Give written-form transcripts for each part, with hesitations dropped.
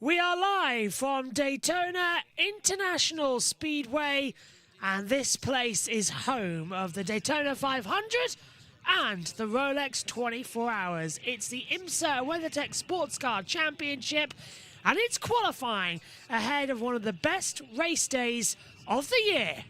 We are live from Daytona International Speedway, and this place is home of the Daytona 500 and the Rolex 24 Hours. It's the IMSA WeatherTech Sports Car Championship, and it's qualifying ahead of one of the best race days of the year.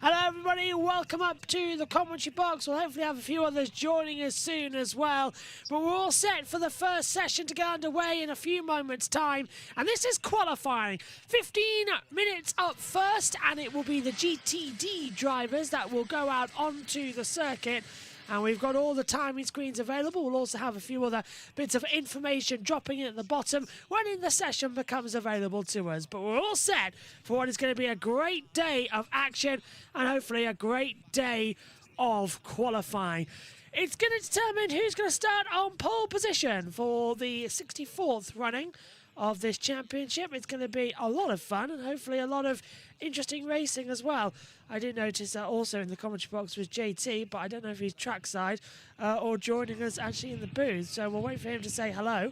Hello everybody, welcome up to the commentary box. We'll hopefully have a few others joining us soon as well. But we're all set for the first session to get underway in a few moments' time. And this is qualifying. 15 minutes up first, and it will be the GTD drivers that will go out onto the circuit. And we've got all the timing screens available. We'll also have a few other bits of information dropping in at the bottom when the session becomes available to us. But we're all set for what is going to be a great day of action and hopefully a great day of qualifying. It's going to determine who's going to start on pole position for the 64th running of this championship. It's going to be a lot of fun and hopefully a lot of interesting racing as well. I did notice that also in the commentary box was JT, but I don't know if he's trackside or joining us actually in the booth. So we'll wait for him to say hello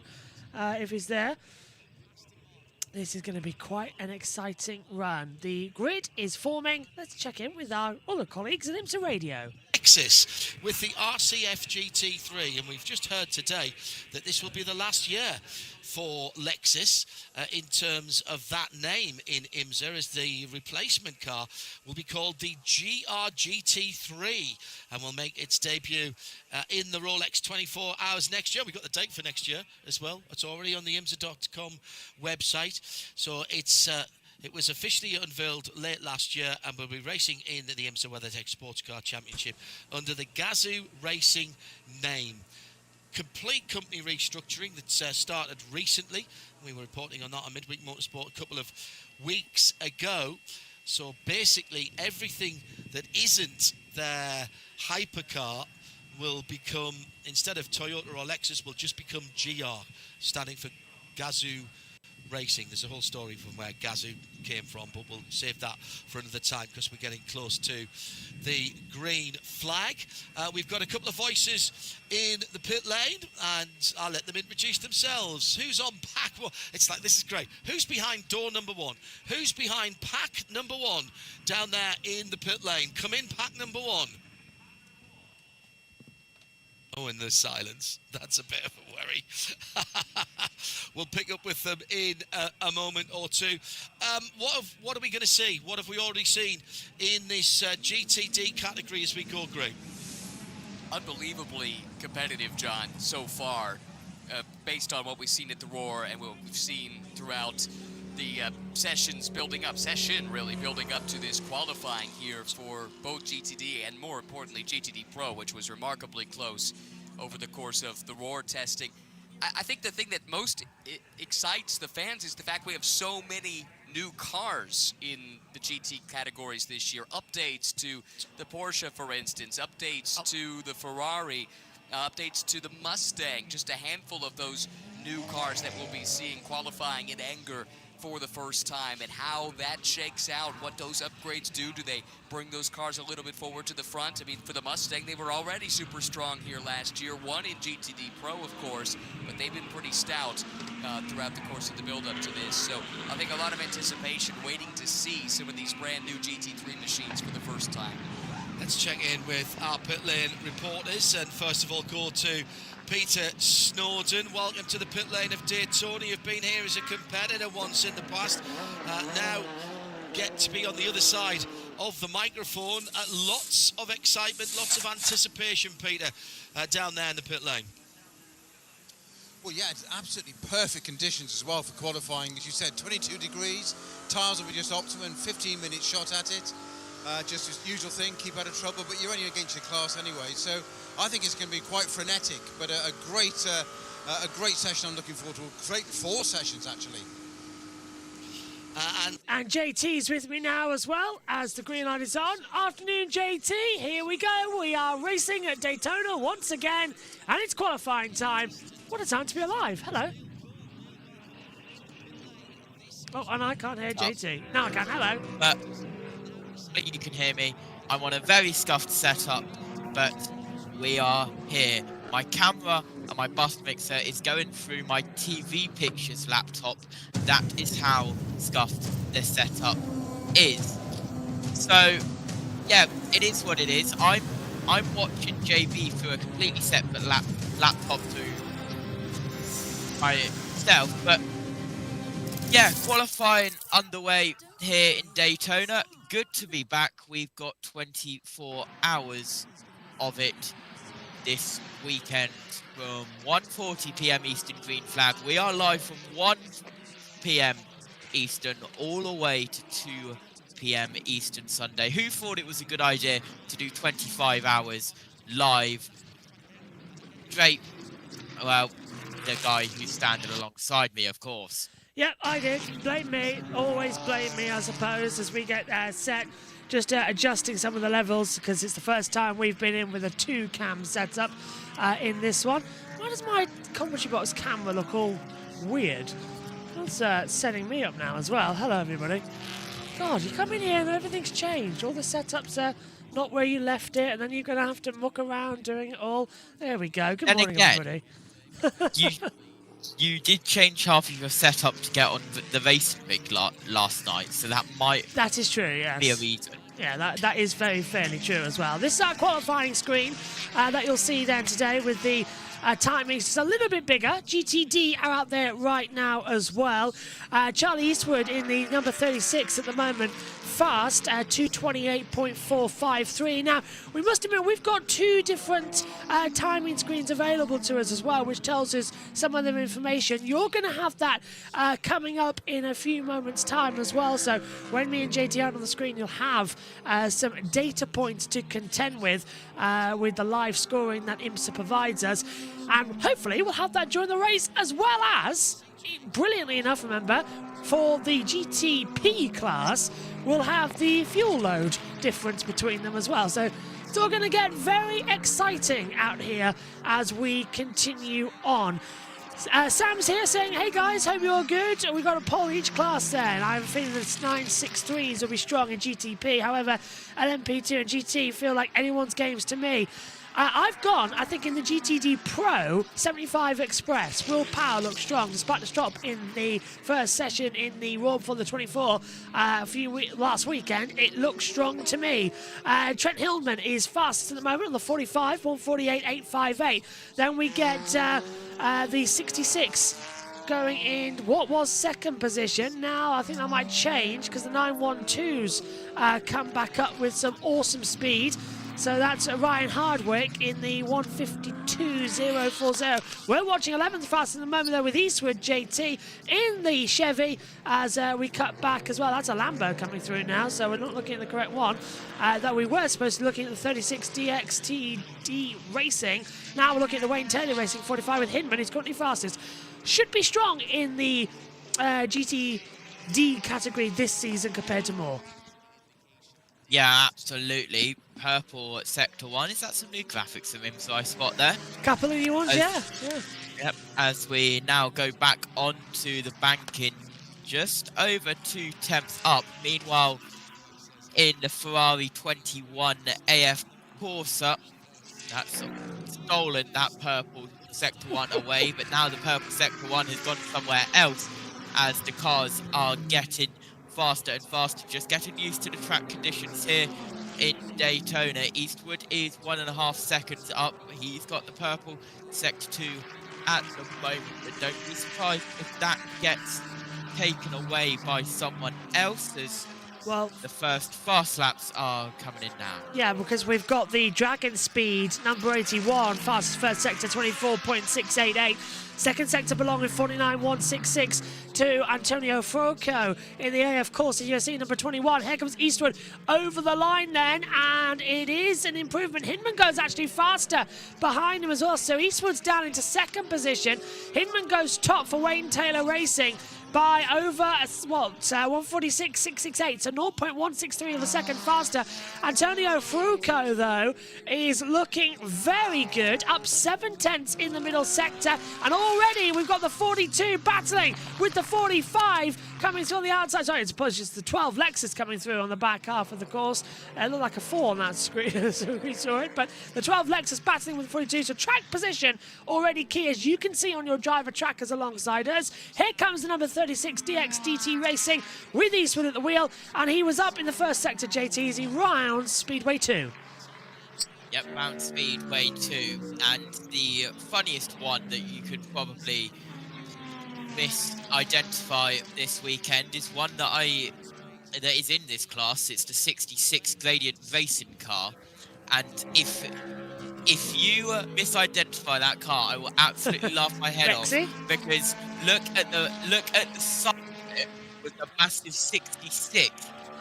if he's there. This is going to be quite an exciting run. The grid is forming. Let's check in with our other colleagues at IMSA Radio. Lexus with the RCF GT3, and we've just heard today that this will be the last year for Lexus in terms of that name in IMSA, as the replacement car will be called the GR-GT3 and will make its debut in the Rolex 24 Hours next year. We've got the date for next year as well. It's already on the IMSA.com website, so it was officially unveiled late last year and will be racing in the IMSA WeatherTech Sports Car Championship under the Gazoo Racing name. Complete company restructuring that started recently. We were reporting on that on Midweek Motorsport a couple of weeks ago. So basically everything that isn't their hypercar will become, instead of Toyota or Lexus, will just become GR, standing for Gazoo Racing. There's a whole story from where Gazoo came from, but we'll save that for another time because we're getting close to the green flag. We've got a couple of voices in the pit lane, and I'll let them introduce themselves. Who's on pack one? It's like, this is great. Who's behind door number one? Who's behind pack number one down there in the pit lane? Come in, pack number one. Oh, and there's silence. That's a bit of a worry. We'll pick up with them in a moment or two. What are we going to see? What have we already seen in this GTD category as we go, Greg? Unbelievably competitive, John, so far, based on what we've seen at the Roar and what we've seen throughout the sessions building up to this qualifying here for both GTD and, more importantly, GTD Pro, which was remarkably close over the course of the Roar testing. I think the thing that most excites the fans is the fact we have so many new cars in the GT categories this year. Updates to the Porsche, for instance, updates to the Ferrari, updates to the Mustang, just a handful of those new cars that we'll be seeing qualifying in anger for the first time, and how that shakes out, what those upgrades do. Do they bring those cars a little bit forward to the front? I mean, for the Mustang, they were already super strong here last year, won in GTD Pro, of course, but they've been pretty stout throughout the course of the build-up to this. So I think a lot of anticipation, waiting to see some of these brand new GT3 machines for the first time. Let's check in with our pit lane reporters, and first of all go to Peter Snowden. Welcome to the pit lane of Daytona. You've been here as a competitor once in the past. Now get to be on the other side of the microphone. Lots of excitement, lots of anticipation, Peter, down there in the pit lane. Well, yeah, it's absolutely perfect conditions as well for qualifying. As you said, 22 degrees, tyres will be just optimum, 15-minute shot at it. Just as usual thing, keep out of trouble, but you're only against your class anyway. So I think it's going to be quite frenetic, but a great session. I'm looking forward to a great 4 sessions, actually. And JT's with me now as well, as the green light is on. Afternoon, JT. Here we go. We are racing at Daytona once again, and it's qualifying time. What a time to be alive. Hello. Oh, and I can't hear JT. Now I can. Hello. You can hear me. I'm on a very scuffed setup, but we are here. My camera and my bus mixer is going through my TV pictures laptop. That is how scuffed this setup is. So, yeah, it is what it is. I'm watching JB through a completely separate laptop to myself, but yeah, qualifying underway here in Daytona. Good to be back. We've got 24 hours of it this weekend from 1:40 p.m. Eastern green flag. We are live from 1 p.m. Eastern all the way to 2 p.m. Eastern Sunday. Who thought it was a good idea to do 25 hours live? Straight, well, the guy who's standing alongside me, of course. Yep, I did. Blame me. Always blame me, I suppose, as we get set. Just adjusting some of the levels because it's the first time we've been in with a 2-cam setup in this one. Why does my commentary box camera look all weird? That's setting me up now as well. Hello, everybody. God, you come in here and everything's changed. All the setups are not where you left it, and then you're going to have to muck around doing it all. There we go. Good morning, everybody. You did change half of your setup to get on the racing rig last night, so that might that is true, yes. be a reason. Yeah, that is very fairly true as well. This is our qualifying screen that you'll see then today with the timings. It's a little bit bigger. GTD are out there right now as well. Charlie Eastwood in the number 36 at the moment. Fast at 228.453. Now, we must admit, we've got 2 different timing screens available to us as well, which tells us some other information. You're going to have that coming up in a few moments' time as well. So when me and JT are on the screen, you'll have some data points to contend with the live scoring that IMSA provides us. And hopefully we'll have that during the race, as well as, brilliantly enough, remember, for the GTP class, we'll have the fuel load difference between them as well. So it's all going to get very exciting out here as we continue on. Sam's here saying, hey guys, hope you're all good. We've got a poll each class there, and I have a feeling that 963s will be strong in GTP. However, LMP2 and GT feel like anyone's games to me. I've gone, I think, in the GTD Pro 75 Express. Will Power looks strong despite the stop in the first session in the Raw for the 24 last weekend. It looks strong to me. Trent Hillman is fastest at the moment on the 45, 148.858. Then we get the 66 going in what was second position. Now I think that might change because the 912s come back up with some awesome speed. So that's Ryan Hardwick in the 152.040. We're watching 11th fast at the moment, though, with Eastwood JT in the Chevy as we cut back as well. That's a Lambo coming through now, so we're not looking at the correct one. That we were supposed to be looking at the 36 DXTD Racing. Now we're looking at the Wayne Taylor Racing 45 with Hinman. He's currently fastest. Should be strong in the GTD category this season compared to Moore. Yeah, absolutely. Purple at Sector 1. Is that some new graphics from IMSA I spot there? Couple of new ones, yeah. Yep, as we now go back onto the banking, just over 2 tenths up. Meanwhile, in the Ferrari 21 AF Corsa, that's stolen that purple Sector 1 away, but now the purple Sector 1 has gone somewhere else as the cars are getting faster and faster, just getting used to the track conditions here in Daytona. Eastwood is 1.5 seconds up. He's got the purple Sector 2 at the moment, but don't be surprised if that gets taken away by someone else, as well, the first fast laps are coming in now. Yeah, because we've got the Dragon Speed, number 81, fastest first sector, 24.688. Second sector belonging 49.166 to Antonio Froco in the AF Corsa USA number 21. Here comes Eastwood over the line then, and it is an improvement. Hinman goes actually faster behind him as well, so Eastwood's down into second position. Hinman goes top for Wayne Taylor Racing. by over, 146.668, so 0.163 of a second faster. Antonio Fruco, though, is looking very good, up 7 tenths in the middle sector, and already we've got the 42 battling with the 45 coming through on the outside. Sorry, I suppose it's the 12 Lexus coming through on the back half of the course. It looked like a 4 on that screen, so we saw it, but the 12 Lexus battling with the 42, so track position already key, as you can see on your driver trackers alongside us. Here comes the number 36 DXDT Racing with Eastwood at the wheel, and he was up in the first sector, JT, as he rounds Speedway 2. Yep, round Speedway 2, and the funniest one that you could probably misidentify this weekend is one that is in this class. It's the 66 Gradient Racing car, and if you misidentify that car, I will absolutely laugh my head off, because look at the side of it with a massive 66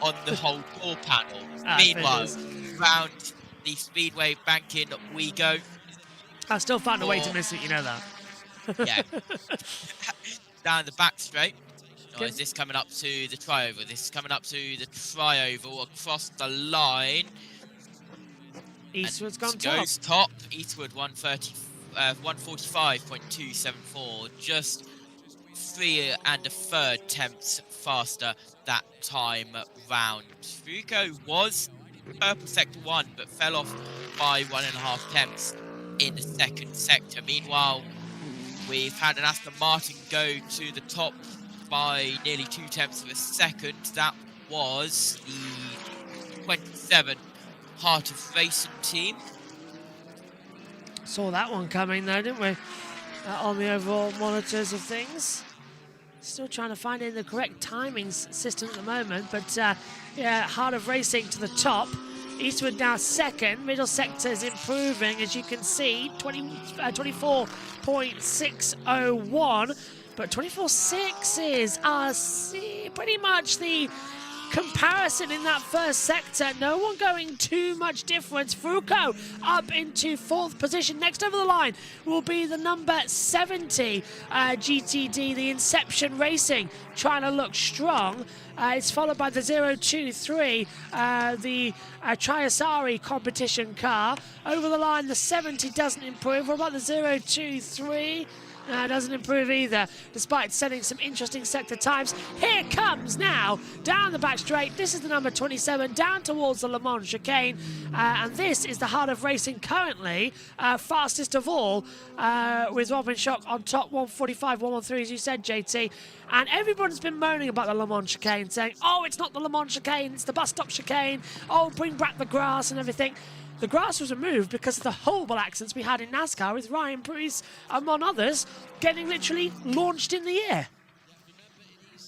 on the whole door panel. Meanwhile, round the Speedway banking we go. I still found a way to miss it, you know that. Yeah. Down the back straight. Or is this coming up to the trioval? This is coming up to the trioval across the line. Eastwood's gone goes top. Eastwood 145.274, just 3 1/3 tenths faster that time round. Fruco was purple sector 1, but fell off by 1.5 tenths in the second sector. Meanwhile, we've had an Aston Martin go to the top by nearly 2 tenths of a second. That was the 27 Heart of Racing team. Saw that one coming though, didn't we? On the overall monitors of things. Still trying to find in the correct timings system at the moment, but yeah, Heart of Racing to the top. Eastwood now second. Middle sector is improving, as you can see, 24.601, but 24.6 are pretty much the comparison in that first sector. No one going too much difference. Fruco up into 4th position. Next over the line will be the number 70 GTD, the Inception Racing, trying to look strong. It's followed by the 023, the Triasari competition car. Over the line, the 70 doesn't improve. What about the 023? Doesn't improve either, despite setting some interesting sector times. Here comes now, down the back straight. This is the number 27, down towards the Le Mans chicane. And this is the Heart of Racing currently, fastest of all, with Robin Schock on top, 145, 113, as you said, JT. And everyone's been moaning about the Le Mans chicane, saying, oh, it's not the Le Mans chicane, it's the bus stop chicane. Oh, bring back the grass and everything. The grass was removed because of the horrible accidents we had in NASCAR with Ryan Preece, among others, getting literally launched in the air.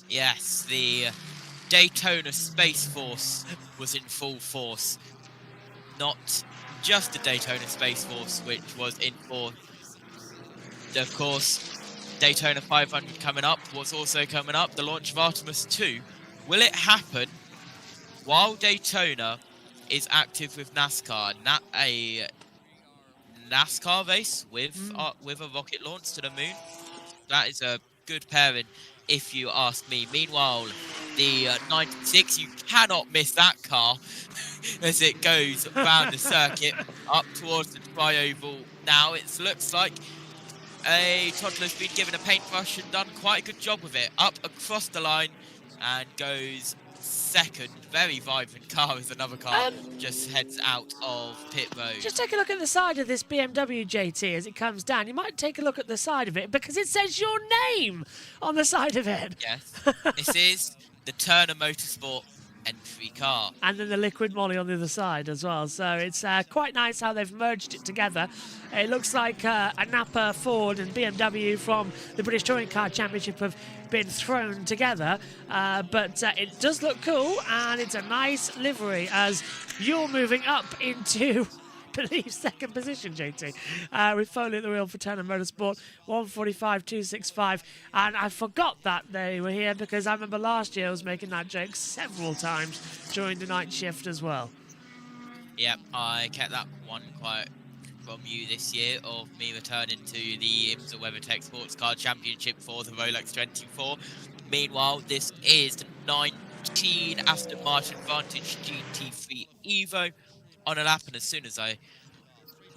Yes, the Daytona Space Force was in full force. Not just the Daytona Space Force, which was in force. Of course, Daytona 500 coming up. What's also coming up? The launch of Artemis 2. Will it happen while Daytona is active with NASCAR? A NASCAR race with a rocket launch to the moon? That is a good pairing, if you ask me. Meanwhile, the 96, you cannot miss that car as it goes around the circuit up towards the trioval. Now it looks like a toddler's been given a paintbrush and done quite a good job with it. Up across the line and goes second. Very vibrant car as another car just heads out of pit road. Just take a look at the side of this BMW, JT, as it comes down. You might take a look at the side of it because it says your name on the side of it. Yes. This is the Turner Motorsport entry car. And then the Liquid Molly on the other side as well. So it's quite nice how they've merged it together. It looks like a Napa, Ford and BMW from the British Touring Car Championship have been thrown together. But it does look cool, and it's a nice livery as you're moving up into, I believe, second position, JT, with Foley at the wheel for Turner Motorsport, 145.265. And I forgot that they were here because I remember last year I was making that joke several times during the night shift as well. Yep, I kept that one quiet from you this year of me returning to the IMSA WeatherTech Sports Car Championship for the Rolex 24. Meanwhile, this is the 19 Aston Martin Vantage GT3 Evo on a lap, and as soon as I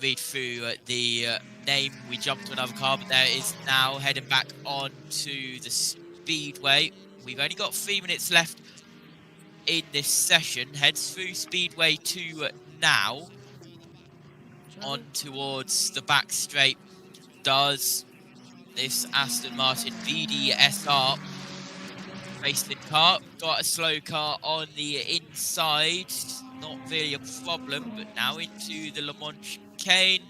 read through the name, we jump to another car, but there it is now heading back on to the Speedway. We've only got 3 minutes left in this session. Heads through Speedway 2 now, on towards the back straight. Does this Aston Martin VDSR racing car. Got a slow car on the inside. Not really a problem, but now into the Le Mans chicane.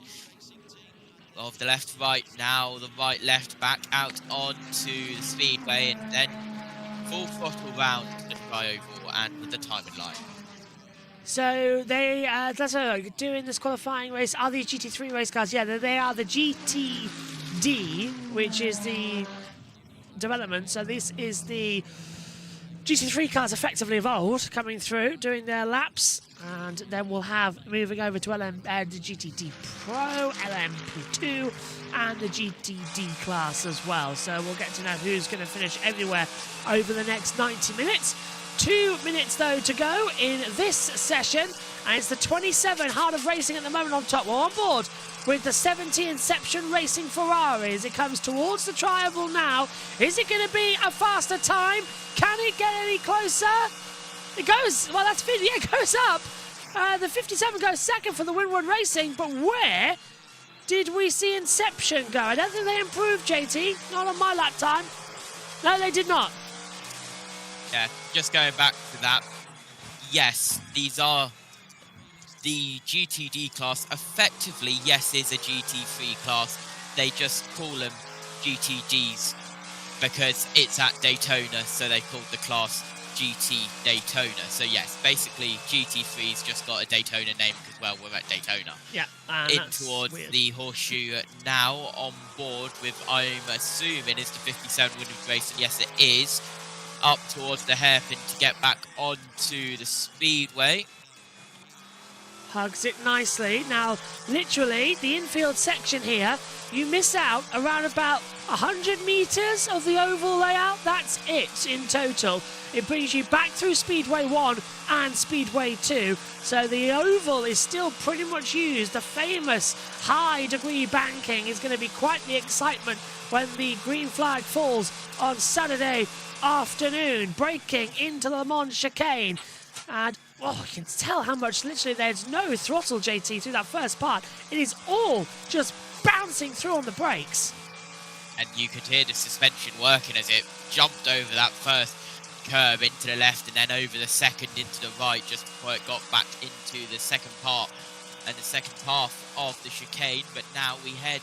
Of the left-right, now the right-left, back out onto the Speedway, and then full throttle round the tri-oval and with the timing line. So they, that's doing this qualifying race. Are these GT3 race cars? Yeah, they are the GTD, which is the development. So this is the GT3 cars effectively evolved, coming through, doing their laps. And then we'll have, moving over to the GTD Pro, LMP2, and the GTD class as well. So we'll get to know who's going to finish everywhere over the next 90 minutes. 2 minutes, though, to go in this session. And it's the 27 Heart of Racing at the moment on top. We're on board with the 70 Inception Racing Ferrari as it comes towards the tri-oval now. Is it going to be a faster time? Can it get any closer? It goes, well, that's 50, yeah, it goes up. The 57 goes second for the Winwood Racing, but where did we see Inception go? I don't think they improved, JT. Not on my lap time. No, they did not. Yeah, just going back to that. Yes, these are the GTD class. Effectively, yes, is a GT3 class. They just call them GTDs because it's at Daytona, so they called the class GT Daytona. So yes, basically GT3's just got a Daytona name because, well, we're at Daytona. Yeah. In towards weird. the horseshoe now, on board with, I'm assuming, is the 57 Winwood Racing. Yes, it is. Up towards the hairpin to get back onto the Speedway. Hugs it nicely. Now, literally, the infield section here, you miss out around about 100 metres of the oval layout. That's it in total. It brings you back through Speedway 1 and Speedway 2. So the oval is still pretty much used. The famous high-degree banking is going to be quite the excitement when the green flag falls on Saturday afternoon, breaking into the Le Mans chicane. And oh, you can tell how much, literally, there's no throttle, JT, through that first part. It is all just bouncing through on the brakes. And you could hear the suspension working as it jumped over that first curve into the left and then over the second into the right just before it got back into the second part and the second half of the chicane. But now we head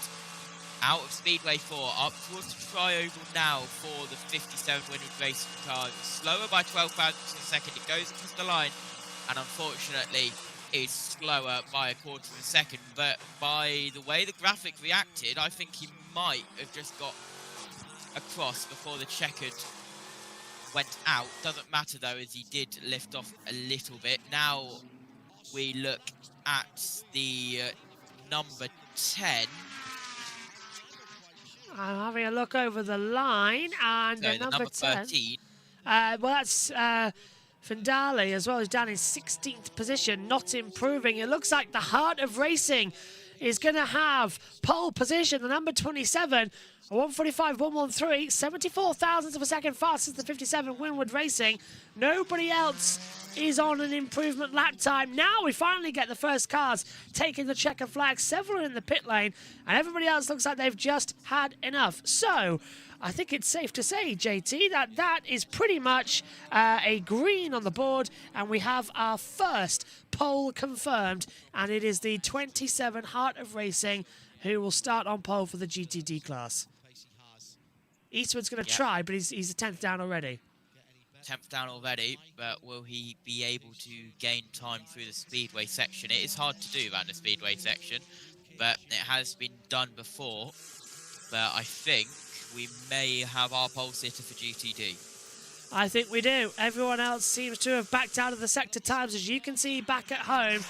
out of Speedway 4 up towards the tri-oval now for the 57 Winwood Racing car. Slower by 12 thousandths of a second. It goes across the line and unfortunately is slower by a quarter of a second. But by the way the graphic reacted, I think he might have just got across before the checkered went out. Doesn't matter though, as he did lift off a little bit. Now we look at the number 10. I'm having a look over the line, and So the number 10. 13. Well, that's Findali as well, who's down in 16th position, not improving. It looks like the Heart of Racing is going to have pole position. The number 27, 145, 113, 74 thousandths of a second faster than the 57 Winwood Racing. Nobody else is on an improvement lap time. Now we finally get the first cars taking the checker flag, several in the pit lane, and everybody else looks like they've just had enough. So I think it's safe to say, JT, that is pretty much a green on the board, and we have our first pole confirmed, and it is the 27 Heart of Racing who will start on pole for the GTD class. Eastwood's going to try, but he's a 10th down already. 10th down already, but will he be able to gain time through the Speedway section? It is hard to do around the Speedway section, but it has been done before. But I think we may have our pole sitter for GTD. I think we do. Everyone else seems to have backed out of the sector times, as you can see back at home.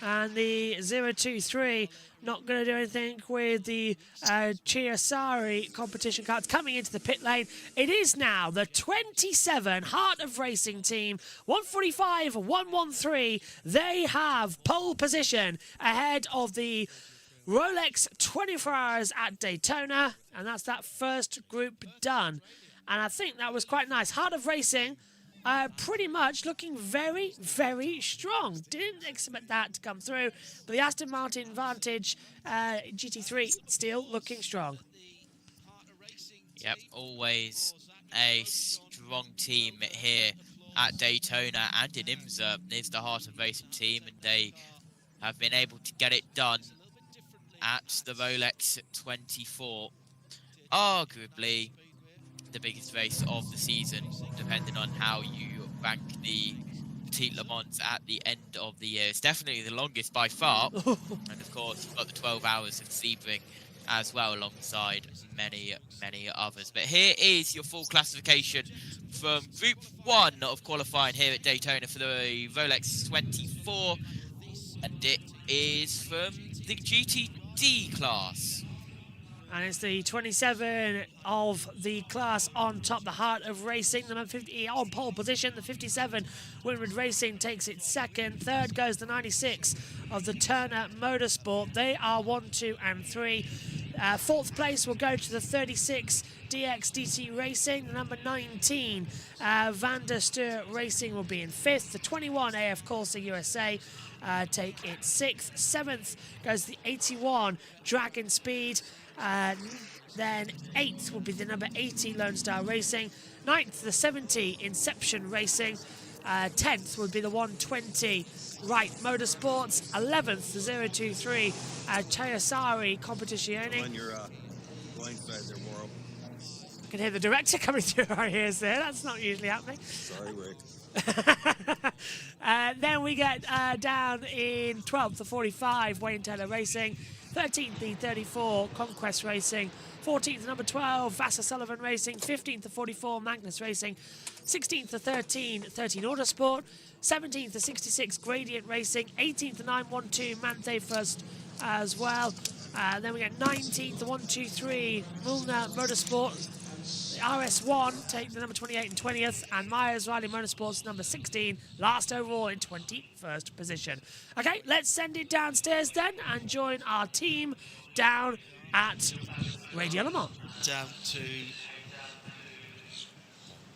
And the 023 not going to do anything with the Chiasari competition cards coming into the pit lane. It is now the 27 Heart of Racing team, 145, 113. They have pole position ahead of the Rolex 24 Hours at Daytona. And that's that first group done. And I think that was quite nice. Heart of Racing pretty much looking very, very strong. Didn't expect that to come through. But the Aston Martin Vantage GT3 still looking strong. Yep, always a strong team here at Daytona and in IMSA is the Heart of Racing team, and they have been able to get it done at the Rolex 24. Arguably the biggest race of the season, depending on how you rank the Petite Le Mans at the end of the year. It's definitely the longest by far. And of course, you've got the 12 hours of Sebring as well, alongside many, many others. But here is your full classification from Group 1 of qualifying here at Daytona for the Rolex 24. And it is from the GTD class. And it's the 27 of the class on top, the Heart of Racing, the number 50 on pole position. The 57 Winwood Racing takes its second. Third goes the 96 of the Turner Motorsport. They are 1, 2, and 3. Fourth place will go to the 36 DXDT Racing. The number 19 Van der Steur Racing will be in fifth. The 21 AF Corsa USA take its sixth. Seventh goes the 81 Dragon Speed. Then 8th will be the number 80 Lone Star Racing. 9th, the 70 Inception Racing. 10th would be the 120 Wright Motorsports. 11th, the 023 Chiasari Competizione. On your blind side there, Moro. I can hear the director coming through our ears there. That's not usually happening. Sorry, Rick. Then we get down in 12th, the 45 Wayne Taylor Racing. 13th, the 34 Conquest Racing. 14th, number 12 Vassar Sullivan Racing. 15th, the 44 Magnus Racing. 16th, the 13 Autosport. 17th, the 66 Gradient Racing. 18th, the 912 Manthe first as well. Then we get 19th, the 123 Mulner Motorsport. The RS1 take the number 28 and 20th, and Myers Riley Motorsports number 16, last overall in 21st position. Okay, let's send it downstairs then and join our team down at Radio Le Mans. Down to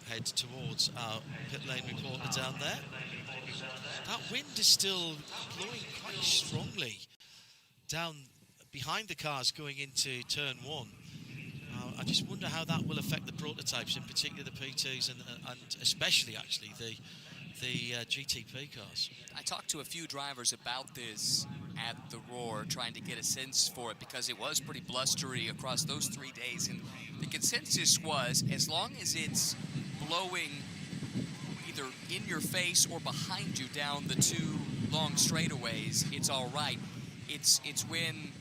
head towards our pit lane reporter down there. That wind is still blowing quite strongly down behind the cars going into turn 1. I just wonder how that will affect the prototypes, in particular the P2s and especially actually the GTP cars. I talked to a few drivers about this at the Roar, trying to get a sense for it, because it was pretty blustery across those 3 days, and the consensus was, as long as it's blowing either in your face or behind you down the 2 long straightaways, it's all right. It's when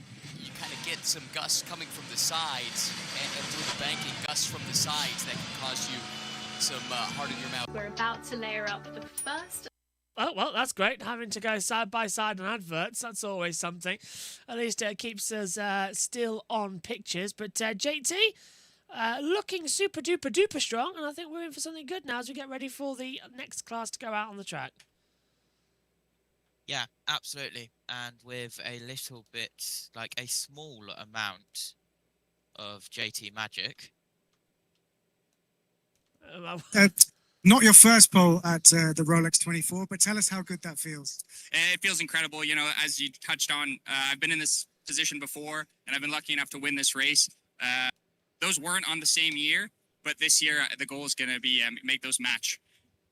you kind of get some gusts coming from the sides and through the banking, gusts from the sides that can cause you some heart in your mouth. We're about to layer up the first. Oh, well, that's great. Having to go side by side on adverts, that's always something. At least it keeps us still on pictures. But JT, looking super duper duper strong, and I think we're in for something good now as we get ready for the next class to go out on the track. Yeah, absolutely. And with a little bit, like a small amount of JT magic. Not your first pole at the Rolex 24, but tell us how good that feels. It feels incredible. You know, as you touched on, I've been in this position before, and I've been lucky enough to win this race. Those weren't on the same year, but this year the goal is going to be make those match.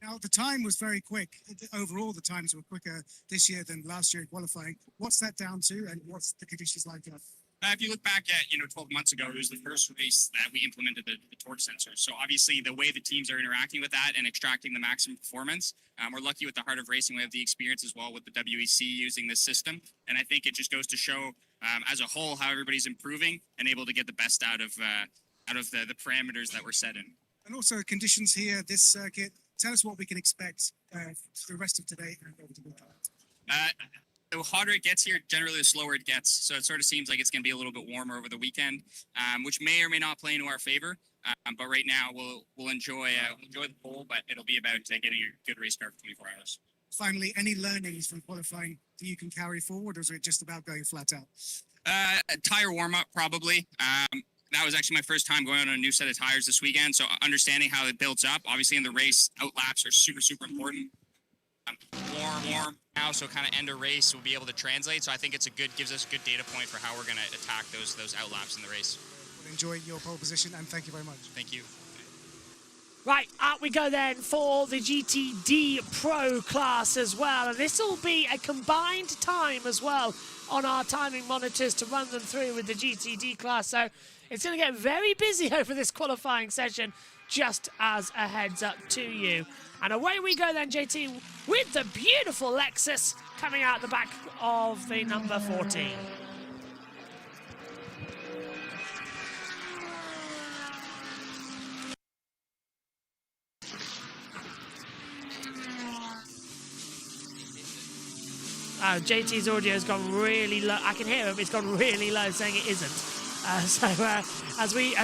Now, the time was very quick. Overall, the times were quicker this year than last year in qualifying. What's that down to, and what's the conditions like? If you look back at, 12 months ago, it was the first race that we implemented the torque sensor. So obviously the way the teams are interacting with that and extracting the maximum performance, we're lucky with the Heart of Racing. We have the experience as well with the WEC using this system. And I think it just goes to show as a whole how everybody's improving and able to get the best out of the parameters that we're set in. And also conditions here, this circuit. Tell us what we can expect for the rest of today and over the weekend. The hotter it gets here, generally the slower it gets. So it sort of seems like it's going to be a little bit warmer over the weekend, which may or may not play into our favor. But right now, we'll enjoy the pole, but it'll be about getting a good race car for 24 hours. Finally, any learnings from qualifying that you can carry forward, or is it just about going flat out? Tire warm-up, probably. That was actually my first time going on a new set of tires this weekend, so understanding how it builds up. Obviously, in the race, out laps are super, super important. Warm now, so kind of end a race, we'll be able to translate. So I think gives us a good data point for how we're going to attack those out laps in the race. Well, enjoy your pole position, and thank you very much. Thank you. Right, up we go then for the GTD Pro class as well. And this will be a combined time as well on our timing monitors to run them through with the GTD class. So it's going to get very busy over this qualifying session, just as a heads up to you. And away we go then, JT, with the beautiful Lexus coming out the back of the number 14. JT's audio has gone really low. I can hear him. It's gone really low, saying it isn't. As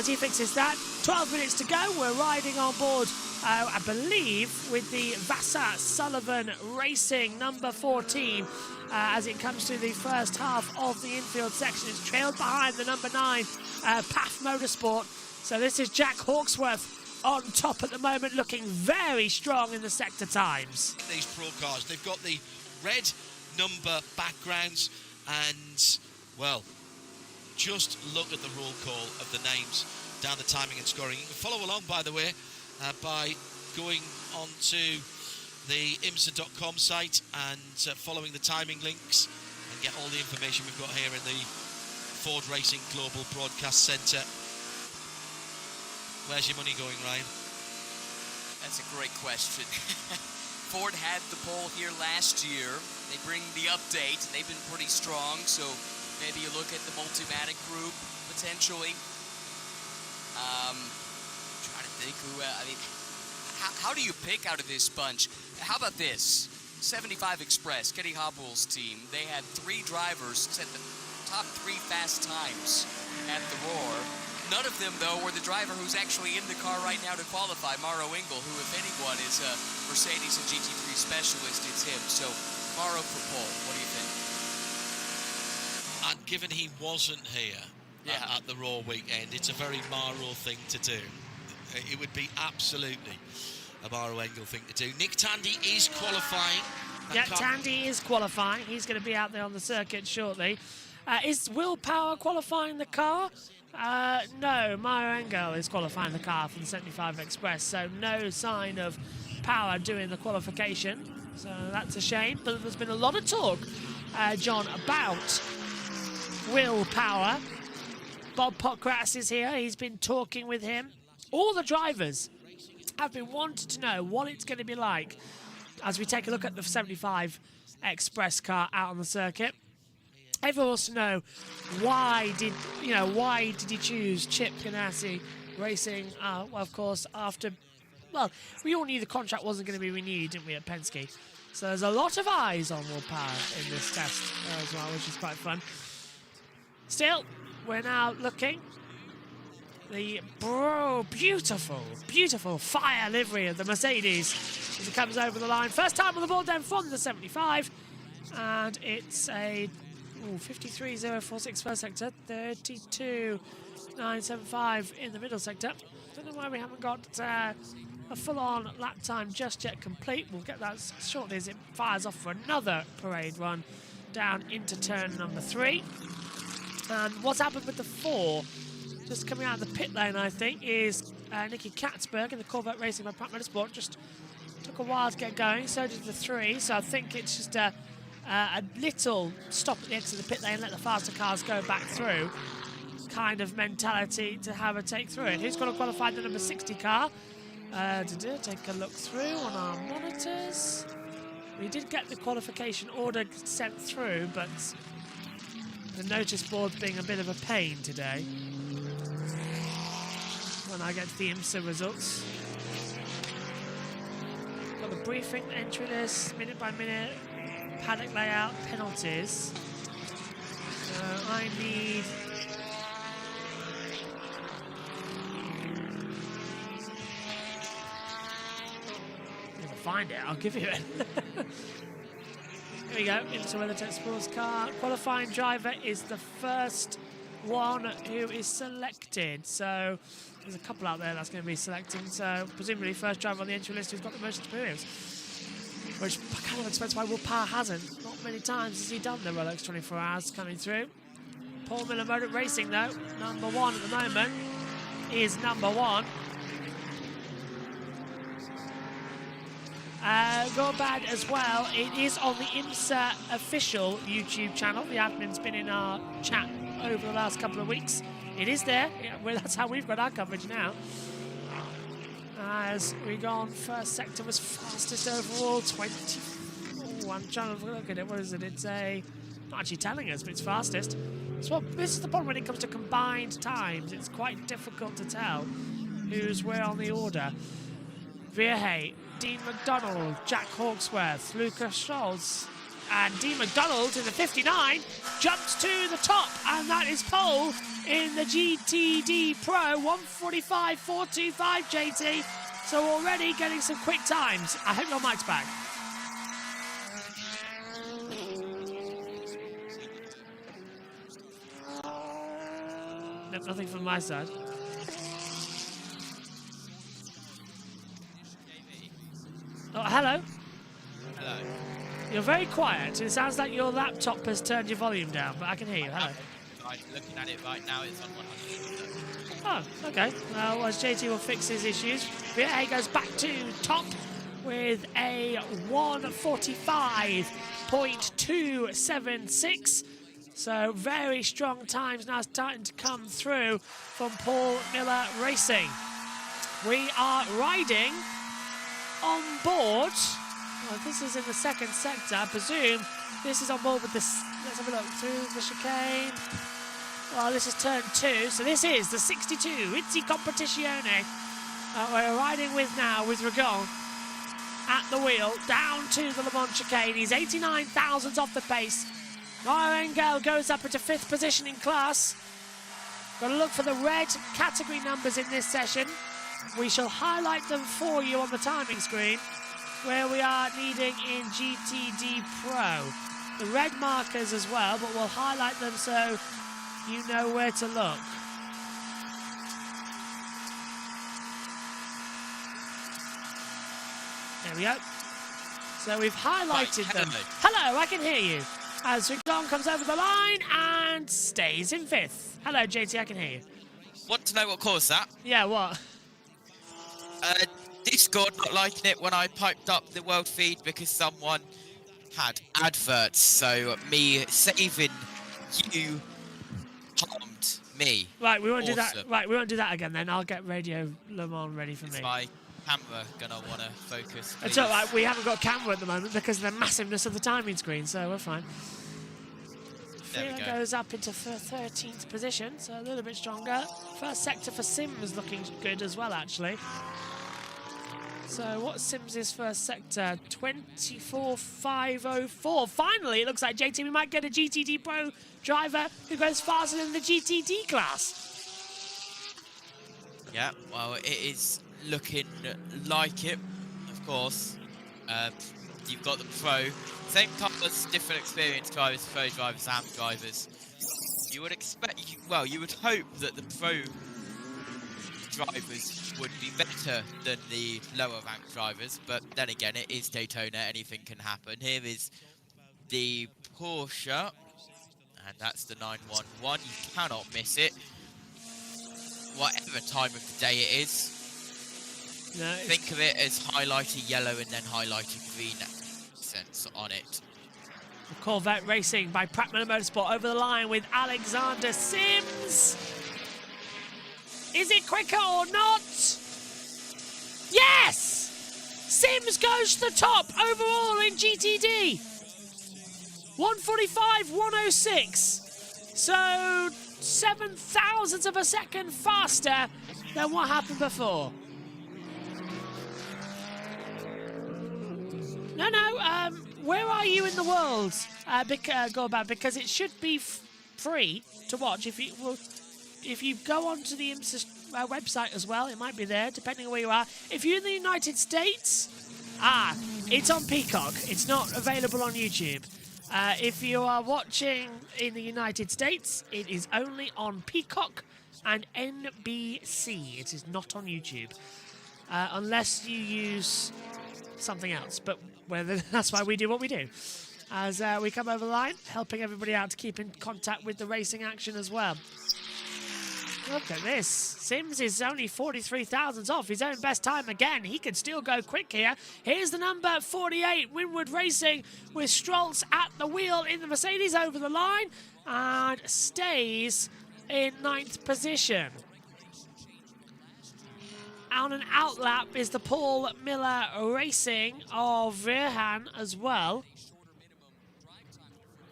he fixes that, 12 minutes to go. We're riding on board, I believe, with the Vassar Sullivan Racing number 14. As it comes to the first half of the infield section, it's trailed behind the number 9, PAF Motorsport. So this is Jack Hawksworth on top at the moment, looking very strong in the sector times. These pro cars, they've got the red number backgrounds, and well, just look at the roll call of the names down the timing and scoring. You can follow along, by the way, by going on to the IMSA.com site and following the timing links, and get all the information we've got here in the Ford Racing Global Broadcast Centre. Where's your money going, Ryan? That's a great question. Ford had the pole here last year. They bring the update, and they've been pretty strong, so maybe you look at the Multimatic group, potentially. Trying to think who, how do you pick out of this bunch? How about this? 75 Express, Kenny Hobwell's team. They had 3 drivers set the top 3 fast times at the Roar. None of them, though, were the driver who's actually in the car right now to qualify, Mauro Engel, who, if anyone, is a Mercedes and GT3 specialist. It's him. So, Mauro for pole. What do you think? And given he wasn't here at the Raw weekend, it's a very Mauro thing to do. It would be absolutely a Mauro Engel thing to do. Nick Tandy is qualifying. Tandy is qualifying. He's going to be out there on the circuit shortly. Is Will Power qualifying the car? No, Mauro Engel is qualifying the car for the 75 Express, so no sign of Power doing the qualification. So that's a shame, but there's been a lot of talk, John, about Will Power. Bob Pockrass is here. He's been talking with him. All the drivers have been wanting to know what it's going to be like as we take a look at the 75 Express car out on the circuit. Everyone wants to know why did he choose Chip Ganassi Racing? Well, of course, we all knew the contract wasn't going to be renewed, didn't we, at Penske? So there's a lot of eyes on Will Power in this test as well, which is quite fun. Still, we're now looking. The beautiful fire livery of the Mercedes as it comes over the line. First time on the board then from the 75. And it's a 53.046 first sector, 32.975 in the middle sector. Don't know why we haven't got a full-on lap time just yet complete. We'll get that shortly as it fires off for another parade run down into turn number 3. And what's happened with the 4, just coming out of the pit lane, I think, is Nicky Katzberg in the Corvette Racing by Pratt Motorsport. Just took a while to get going, so did the 3. So I think it's just a little stop at the exit of the pit lane, let the faster cars go back through kind of mentality to have a take through it. Who's going to qualify the number 60 car? Take a look through on our monitors. We did get the qualification order sent through, but the notice board's being a bit of a pain today when I get to the IMSA results. Got the briefing entry list, minute by minute. paddock layout penalties. So I need... If I find it, I'll give you it. Here we go, into WeatherTech Sports car. Qualifying driver is the first one who is selected. So there's a couple out there that's going to be selecting. So presumably first driver on the entry list who's got the most experience. Which I kind of expect why Will Power hasn't. Not many times has he done the Rolex 24 Hours coming through. Paul Miller Motor Racing though, number one at the moment, is number one. Go bad as well. It is on the IMSA official YouTube channel. The admin's been in our chat over the last couple of weeks. It is there. Yeah, well, that's how we've got our coverage now. As we go on, first sector was fastest overall, 20. Oh, I'm trying to look at it. What is it? It's a... not actually telling us, but it's fastest. So this is the problem when it comes to combined times. It's quite difficult to tell who's where on the order. Vierhay, Dean McDonald, Jack Hawksworth, Lucas Scholz, and Dean McDonald in the 59 jumps to the top, and that is pole in the GTD Pro 145.425 JT. So already getting some quick times. I hope your mic's back. Nope, nothing from my side. Oh, hello. Hello. You're very quiet. It sounds like your laptop has turned your volume down, but I can hear you. Hello. I'm looking at it right now. It's on 100%. Oh, okay. Well, as JT will fix his issues, VA goes back to top with a 145.276. So very strong times now starting to come through from Paul Miller Racing. We are riding on board. Well, this is in the second sector. I presume this is on board with this. Let's have a look through the chicane. Well, this is turn 2, so this is the 62 Itzy Competizione. We're riding with now with Ragon at the wheel down to the Le Mans chicane. He's 89 thousandths off the pace. Ryan Engel goes up into 5th position in class. Got to look for the red category numbers in this session. We shall highlight them for you on the timing screen, where we are needing in GTD Pro. The red markers as well, but we'll highlight them so you know where to look. There we go. So we've highlighted them. Hello, I can hear you. As Rigon comes over the line and stays in 5th. Hello, JT, I can hear you. Want to know what caused that? Yeah, what? Discord not liking it when I piped up the world feed because someone had adverts. So me saving you harmed me. Right, we won't do that. Right, we won't do that again then. I'll get Radio Le Mans ready for Is me. my camera gonna want to focus? It's all right. We haven't got camera at the moment because of the massiveness of the timing screen, so we're fine. There we go. Goes up into 13th position, so a little bit stronger. First sector for Sims looking good as well, actually. So what's Sims' first sector? 24.504. Finally, it looks like JT, we might get a GTD Pro driver who goes faster than the GTD class. Yeah, well, it is looking like it, of course. You've got the Pro. Same cars, different experience drivers, Pro drivers, AM drivers. You would expect, well, you would hope that the Pro drivers would be better than the lower ranked drivers, but then again, it is Daytona, anything can happen. Here is the Porsche, and that's the 911. You cannot miss it. Whatever time of the day it is. No, think of it as highlighted yellow and then highlighted green accents on it. Corvette Racing by Pratt Miller Motorsport over the line with Alexander Sims. Is it quicker or not? Yes! Sims goes to the top overall in GTD. 145.106. So 7 thousandths of a second faster than what happened before. No, where are you in the world, Gorbad? Because it should be free to watch. If you go onto the IMSA website as well, it might be there, depending on where you are. If you're in the United States, it's on Peacock. It's not available on YouTube. If you are watching in the United States, it is only on Peacock and NBC. It is not on YouTube, unless you use something else. But that's why we do what we do. As we come over the line, helping everybody out to keep in contact with the racing action as well. Look at this. Sims is only 43 thousandths off his own best time again. He could still go quick here. Here's the number 48, Winwood Racing, with Strolz at the wheel in the Mercedes over the line and stays in 9th position. On an outlap is the Paul Miller Racing of Virhan as well.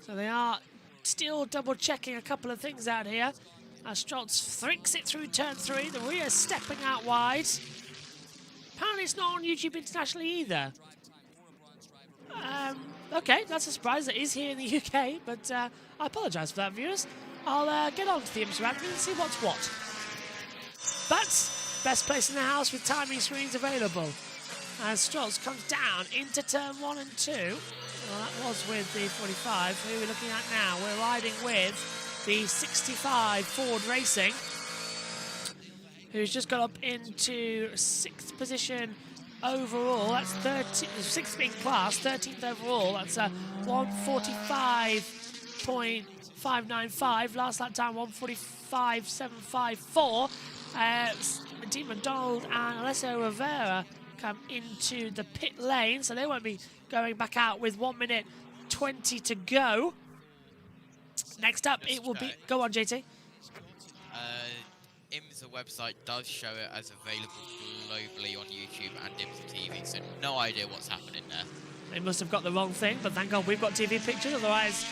So they are still double-checking a couple of things out here. Strolz thricks it through turn 3. The rear stepping out wide. Apparently it's not on YouTube internationally either. Okay, that's a surprise. It is here in the UK, but I apologise for that, viewers. I'll get on to the IMSA admin and see what's what. But best place in the house with timing screens available. As Strolz comes down into turn 1 and 2. Well, that was with the 45. Who are we looking at now? We're riding with the 65 Ford Racing, who's just got up into 6th position overall. That's 6th in class, 13th overall. That's 145.595. Last lap time 145.754. Dean McDonald and Alessio Rivera come into the pit lane, so they won't be going back out with 1 minute 20 to go. Next up, it will be... Go on, JT. IMSA website does show it as available globally on YouTube and IMSA TV, so no idea what's happening there. They must have got the wrong thing, but thank God we've got TV pictures, otherwise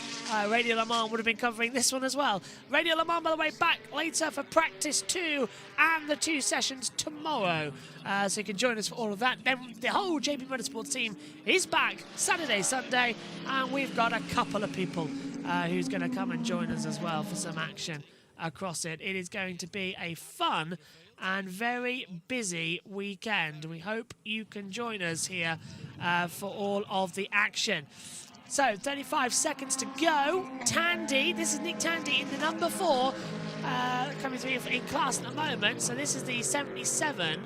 Radio Le Mans would have been covering this one as well. Radio Le Mans, by the way, back later for practice 2 and the 2 sessions tomorrow. So you can join us for all of that. Then the whole JB Motorsports team is back Saturday, Sunday, and we've got a couple of people who's going to come and join us as well for some action across it. It is going to be a fun and very busy weekend. We hope you can join us here for all of the action. So 35 seconds to go. Tandy, this is Nick Tandy in the number 4, coming through in class at the moment. So this is the 77.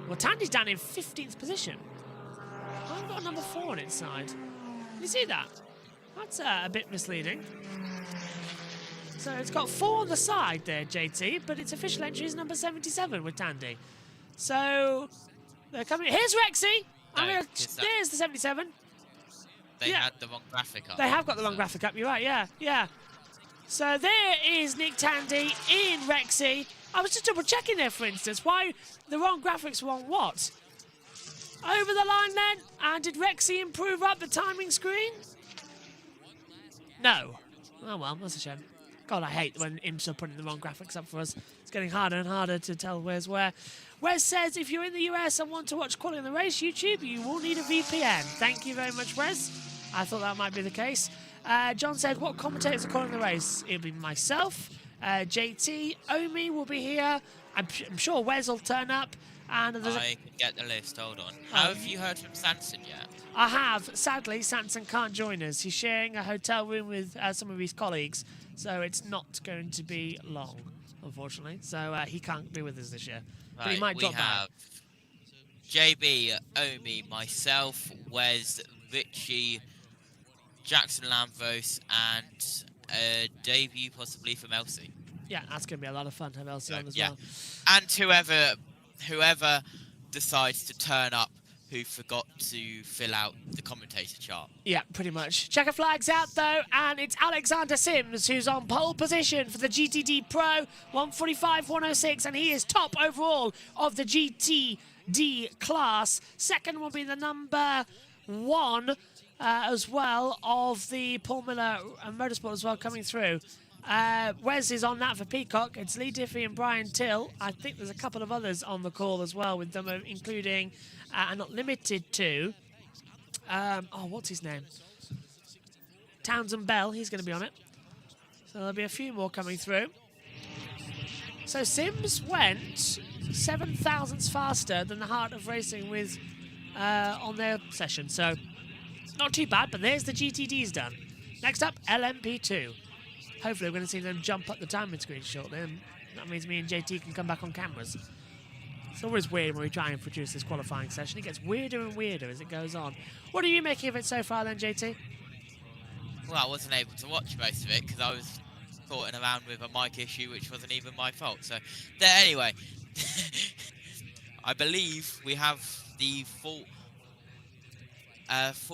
Well, Tandy's down in 15th position. I've got a number 4 on its side. Can you see that? That's a bit misleading. So it's got 4 on the side there, JT, but its official entry is number 77 with Tandy. So they're coming. Here's Rexy. There's the 77. They had the wrong graphic up. They have got the wrong graphic up, you're right, yeah. So there is Nick Tandy in Rexy. I was just double checking there, for instance. Why the wrong graphics were on what? Over the line then. And did Rexy improve up the timing screen? No. Oh well, that's a shame. God, I hate when IMSA are putting the wrong graphics up for us. It's getting harder and harder to tell where's where. Wes says, if you're in the US and want to watch Quality on the Race YouTube, you will need a VPN. Thank you very much, Wes. I thought that might be the case. John said, what commentators are calling the race? It'll be myself, JT, Omi will be here. I'm sure Wes will turn up. And I can get the list, hold on. Have you heard from Sanson yet? I have. Sadly, Sanson can't join us. He's sharing a hotel room with some of his colleagues, so it's not going to be long, unfortunately. So he can't be with us this year. Right, but he might drop back. JB, Omi, myself, Wes, Richie, Jackson Lambros, and a debut possibly from Elsie. Yeah, that's going to be a lot of fun to have Elsie on as well. And whoever decides to turn up who forgot to fill out the commentator chart. Yeah, pretty much. Checker flags out though, and it's Alexander Sims who's on pole position for the GTD Pro, 145.106, and he is top overall of the GTD class. Second will be the number 1 as well of the Paul Miller Motorsport as well coming through. Wes is on that for Peacock. It's Lee Diffie and Brian Till. I think there's a couple of others on the call as well with them, including, and not limited to, What's his name? Townsend Bell, he's going to be on it. So there'll be a few more coming through. So Sims went 7 thousandths faster than the Heart of Racing with on their session. So not too bad, but there's the GTDs done. Next up, LMP2. Hopefully we're going to see them jump up the timing screen shortly, and that means me and JT can come back on cameras. It's always weird when we try and produce this qualifying session. It gets weirder and weirder as it goes on. What are you making of it so far then, JT? Well, I wasn't able to watch most of it because I was caught around with a mic issue which wasn't even my fault. So, anyway, I believe we have the full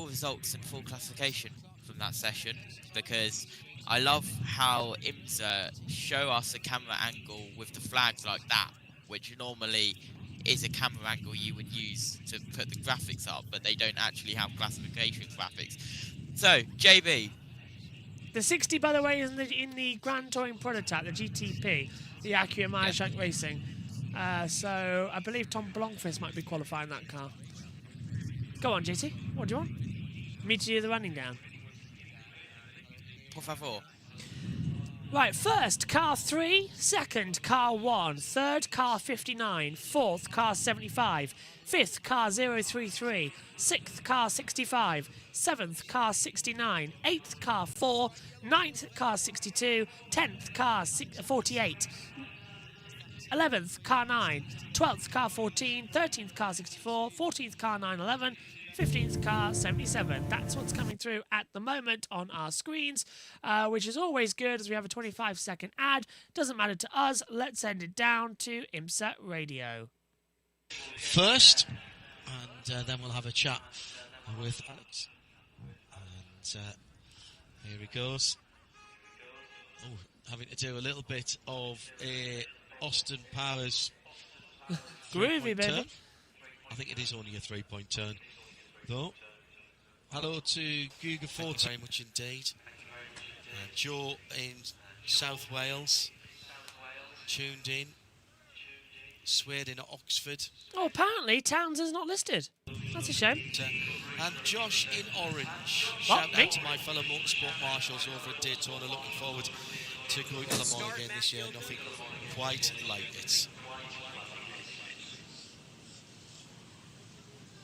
results and full classification from that session, because I love how IMSA show us a camera angle with the flags like that, which normally is a camera angle you would use to put the graphics up, but they don't actually have classification graphics. So, JB. The 60, by the way, is in the Grand Touring prototype, the GTP, the Acura Meyershank Racing. So I believe Tom Blomqvist might be qualifying that car. Go on, JT. What do you want? Me to do the running down. Por favor. Right, first, car 3. Second, car 1. Third, car 59. Fourth, car 75. Fifth, car 033. Sixth, car 65. Seventh, car 69. Eighth, car 4. Ninth, car 62. 10th, car 48. 11th, car 9. 12th, car 14. 13th, car 64. 14th, car 911. 15th, car 77. That's what's coming through at the moment on our screens, which is always good as we have a 25-second ad. Doesn't matter to us. Let's send it down to IMSA Radio. First, and then we'll have a chat with Alex. And here he goes. Oh, having to do a little bit of a Austin Powers groovy, baby. Turn. I think it is only a 3-point turn, though. Hello to Guga Ford, very much indeed. Joe in South Wales, tuned in. Swade in Oxford. Oh, apparently Townsend's not listed. That's a shame. And Josh in Orange. What, Shout me? out to my fellow motorsport marshals over at Daytona. Looking forward to going to Le Mans again this year. Nothing quite like it.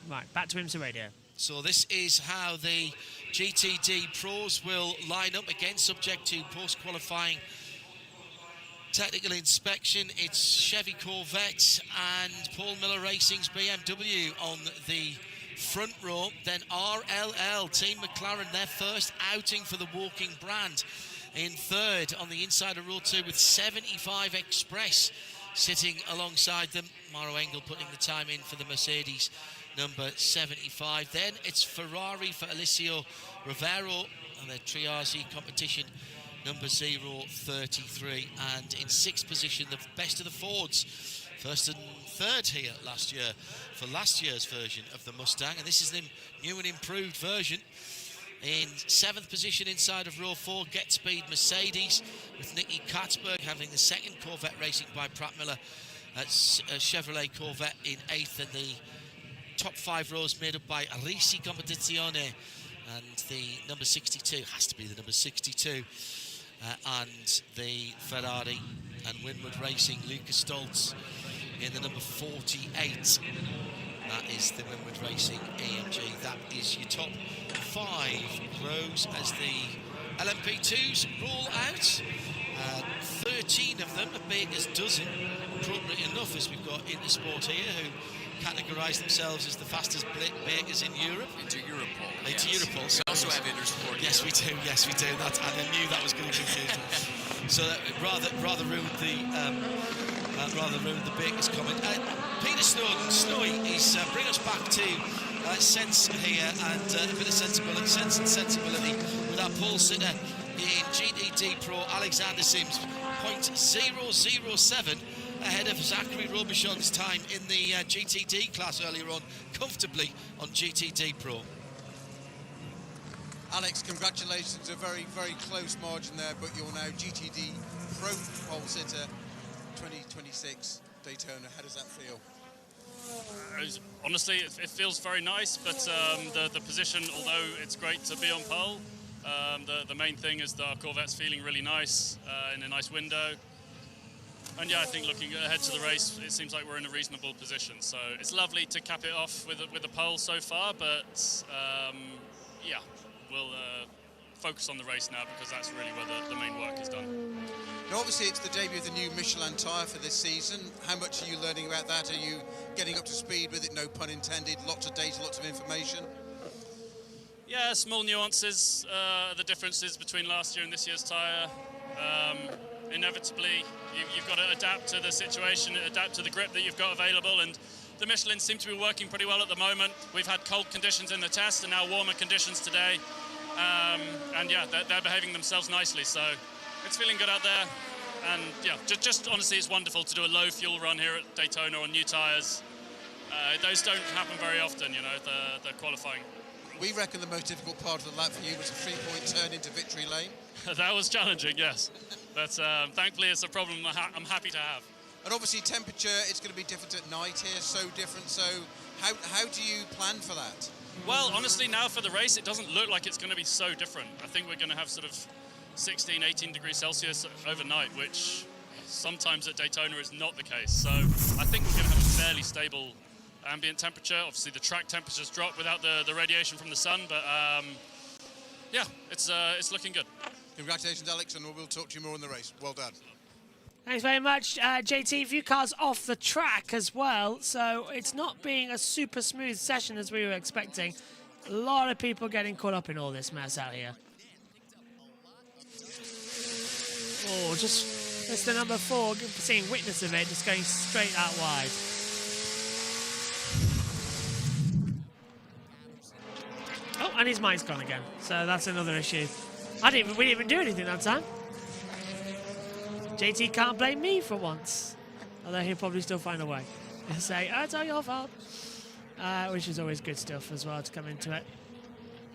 Right, back to IMSA Radio. So this is how the GTD Pros will line up, again subject to post-qualifying technical inspection. It's Chevy Corvette and Paul Miller Racing's BMW on the front row. Then RLL, Team McLaren, their first outing for the walking brand, in third on the inside of row 2 with 75 Express sitting alongside them. Mauro Engel putting the time in for the Mercedes number 75. Then it's Ferrari for Alessio Rivero and their Triazi competition number 033. And in 6th position, the best of the Fords, first and third here last year for last year's version of the Mustang, and this is the new and improved version. In 7th position inside of row 4, Get Speed Mercedes, with Nicky Katzberg having the second Corvette Racing by Pratt Miller at Chevrolet Corvette in 8th, and the top 5 rows made up by Risi Competizione and the number 62, has to be the number 62, and the Ferrari and Winward Racing, Lucas Stoltz in the number 48. That is the Winward Racing AMG. That is your top 5 rows as the LMP2s roll out. 13 of them, a baker's dozen, appropriate enough, as we've got Intersport here, who categorise themselves as the fastest bakers in Europe. Into Europol. Into yes. Europol. We also have Intersport. Yes, we do. Yes, we do. That, and I knew that was going to confuse them. So that rather ruined the bakers comment. Peter Snowden, Snowy, is bring us back to sense here and a bit of sense and sensibility with our pole sitter in GTD Pro, Alexander Sims, 0.007 ahead of Zachary Robichon's time in the GTD class earlier on, comfortably on GTD Pro. Alex, congratulations, a very, very close margin there, but you're now GTD Pro pole sitter 2026 Daytona. How does that feel? Honestly, it feels very nice, but the position, although it's great to be on pole, the main thing is the Corvette's feeling really nice in a nice window. And yeah, I think looking ahead to the race, it seems like we're in a reasonable position. So it's lovely to cap it off with a pole so far, but yeah, we'll focus on the race now because that's really where the main work is done. Now, obviously, it's the debut of the new Michelin tyre for this season. How much are you learning about that? Are you getting up to speed with it? No pun intended. Lots of data, lots of information. Yeah, small nuances, the differences between last year and this year's tyre. Inevitably, you've got to adapt to the situation, adapt to the grip that you've got available, and the Michelin seem to be working pretty well at the moment. We've had cold conditions in the test and now warmer conditions today. And yeah, they're behaving themselves nicely, so it's feeling good out there. And yeah, just honestly, it's wonderful to do a low fuel run here at Daytona on new tyres. Those don't happen very often, you know, the qualifying. We reckon the most difficult part of the lap for you was a 3-point turn into victory lane. That was challenging, yes. But thankfully, it's a problem I'm happy to have. And obviously, temperature, it's going to be different at night here, so different. So how do you plan for that? Well, honestly, now for the race, it doesn't look like it's going to be so different. I think we're going to have sort of 16, 18 degrees Celsius overnight, which sometimes at Daytona is not the case. So I think we're going to have a fairly stable ambient temperature. Obviously, the track temperatures drop without the radiation from the sun, but yeah, it's looking good. Congratulations, Alex, and we'll talk to you more in the race. Well done. Thanks very much, JT. A few cars off the track as well, so it's not being a super smooth session as we were expecting. A lot of people getting caught up in all this mess out here. Oh, just Mr. number 4 seeing witness of it, just going straight out wide. Oh, and his mic's gone again, so that's another issue. We didn't even do anything that time. JT can't blame me for once, although he'll probably still find a way. He'll say, oh, it's all your fault. Which is always good stuff as well to come into it.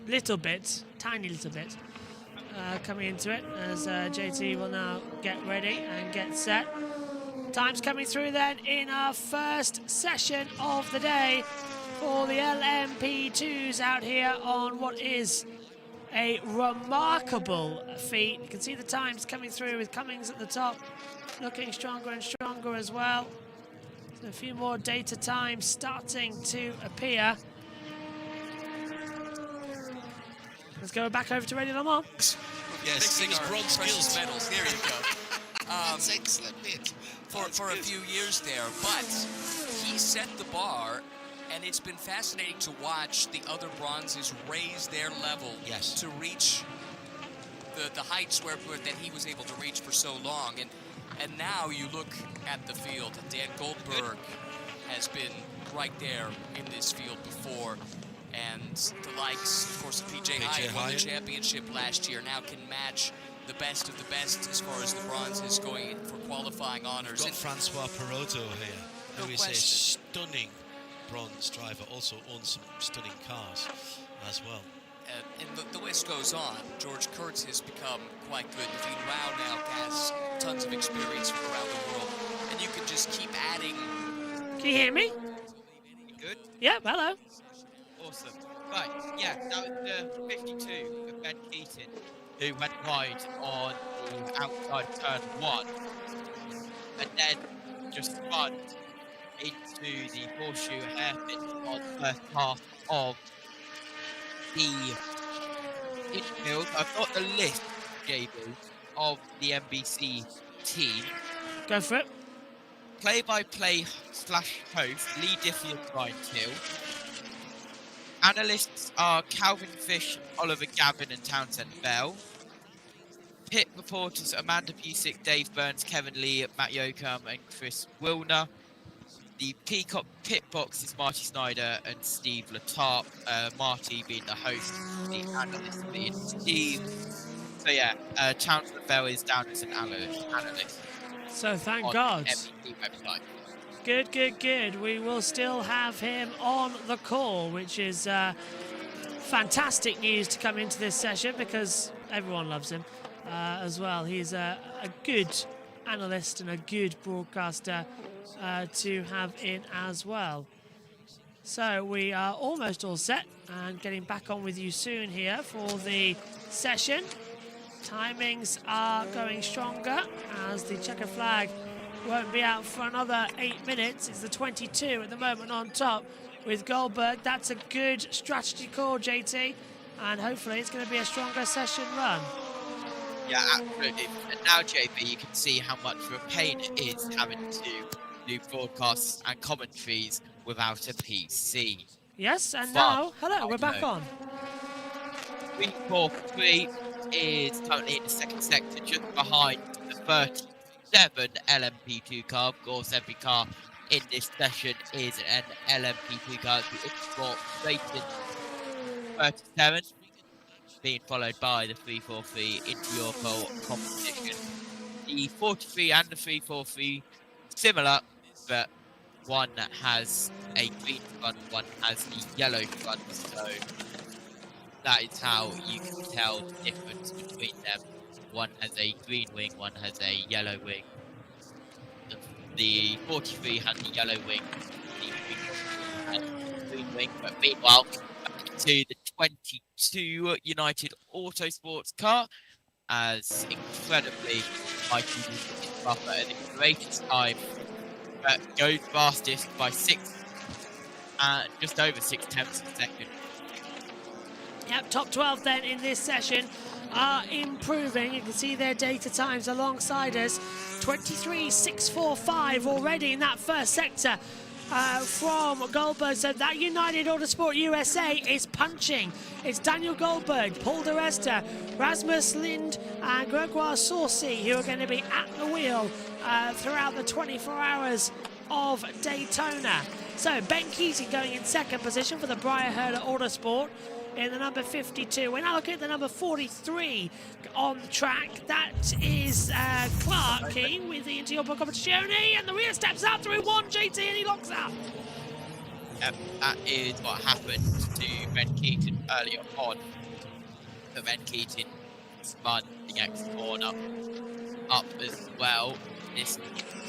Little bit, tiny little bit, coming into it as JT will now get ready and get set. Time's coming through then in our first session of the day for the LMP2s out here on what is a remarkable feat. You can see the times coming through with Cummings at the top, looking stronger and stronger as well. So a few more data times starting to appear. Let's go back over to Radio Le Mans. Yes, Fixing our bronze precious skills. medals. There you go. That's excellent, mate. For a few years there, but he set the bar. And it's been fascinating to watch the other bronzes raise their level to reach the heights that he was able to reach for so long. And now you look at the field. Dan Goldberg has been right there in this field before. And the likes, of course, of PJ Hyatt won the championship last year, now can match the best of the best as far as the bronzes going for qualifying honors. We've got Francois Perotto here, who is a stunning bronze driver, also owns some stunning cars as well. And the list goes on. George Kurtz has become quite good. Naveen Rao now has tons of experience from around the world. And you can just keep adding. Can you hear me? Good? Yeah, hello. Awesome. Right, yeah, that was the 52 of Ben Keaton, who went wide on the outside turn 1. And then just spun into the horseshoe hairpin on the first half of the infield. I've got the list, JB, of the NBC team. Go for it. Play-by-play / host Lee Diffie and Ryan Hill. Analysts are Calvin Fish, Oliver Gavin and Townsend Bell. Pit reporters Amanda Busick, Dave Burns, Kevin Lee, Matt Yoakum and Chris Wilner. The Peacock pit box is Marty Snyder and Steve Latarp, Marty being the host, the analyst being Steve. So yeah, Chancellor Bell is down as an analyst. So thank on God. The NBC website. Good, good, good. We will still have him on the call, which is fantastic news to come into this session because everyone loves him as well. He's a good analyst and a good broadcaster to have in as well. So we are almost all set and getting back on with you soon here for the session. Timings are going stronger as the checker flag won't be out for another 8 minutes. It's the 22 at the moment on top with Goldberg. That's a good strategy call, JT, and hopefully it's going to be a stronger session run. Yeah, absolutely. And now, JB, you can see how much of a pain it is having to do broadcasts and commentaries without a PC. Yes, and But, now, hello, we're back on. 343 is currently in the second sector, just behind the 37 LMP2 car. Of course, every car in this session is an LMP2 car. The Import Racing 37, being followed by the 343 into your pole competition. The 43 and the 343 similar, but one has a green front, one has a yellow front, so that is how you can tell the difference between them. One has a green wing, one has a yellow wing. The 43 has a yellow wing, the 343 has a green wing, but meanwhile, back to the 22 United Autosports car, as incredibly Mikey Buffer at the greatest time, but goes fastest by just over 6 tenths of a second. Yep, top 12 then in this session are improving. You can see their data times alongside us. 23.645 already in that first sector from Goldberg. So that United Autosport USA is punching. It's Daniel Goldberg, Paul de Resta, Rasmus Lind and Gregoire Saucy who are going to be at the wheel throughout the 24 hours of Daytona. So Ben Keating going in second position for the Breyer Herder Autosport in the number 52. We're now looking at the number 43 on the track. That is Clark King with the interior competition, and the rear steps out through one, JT, and he locks out. Yep, that is what happened to Ben Keating earlier on. So Ben Keating spun the next corner up as well. This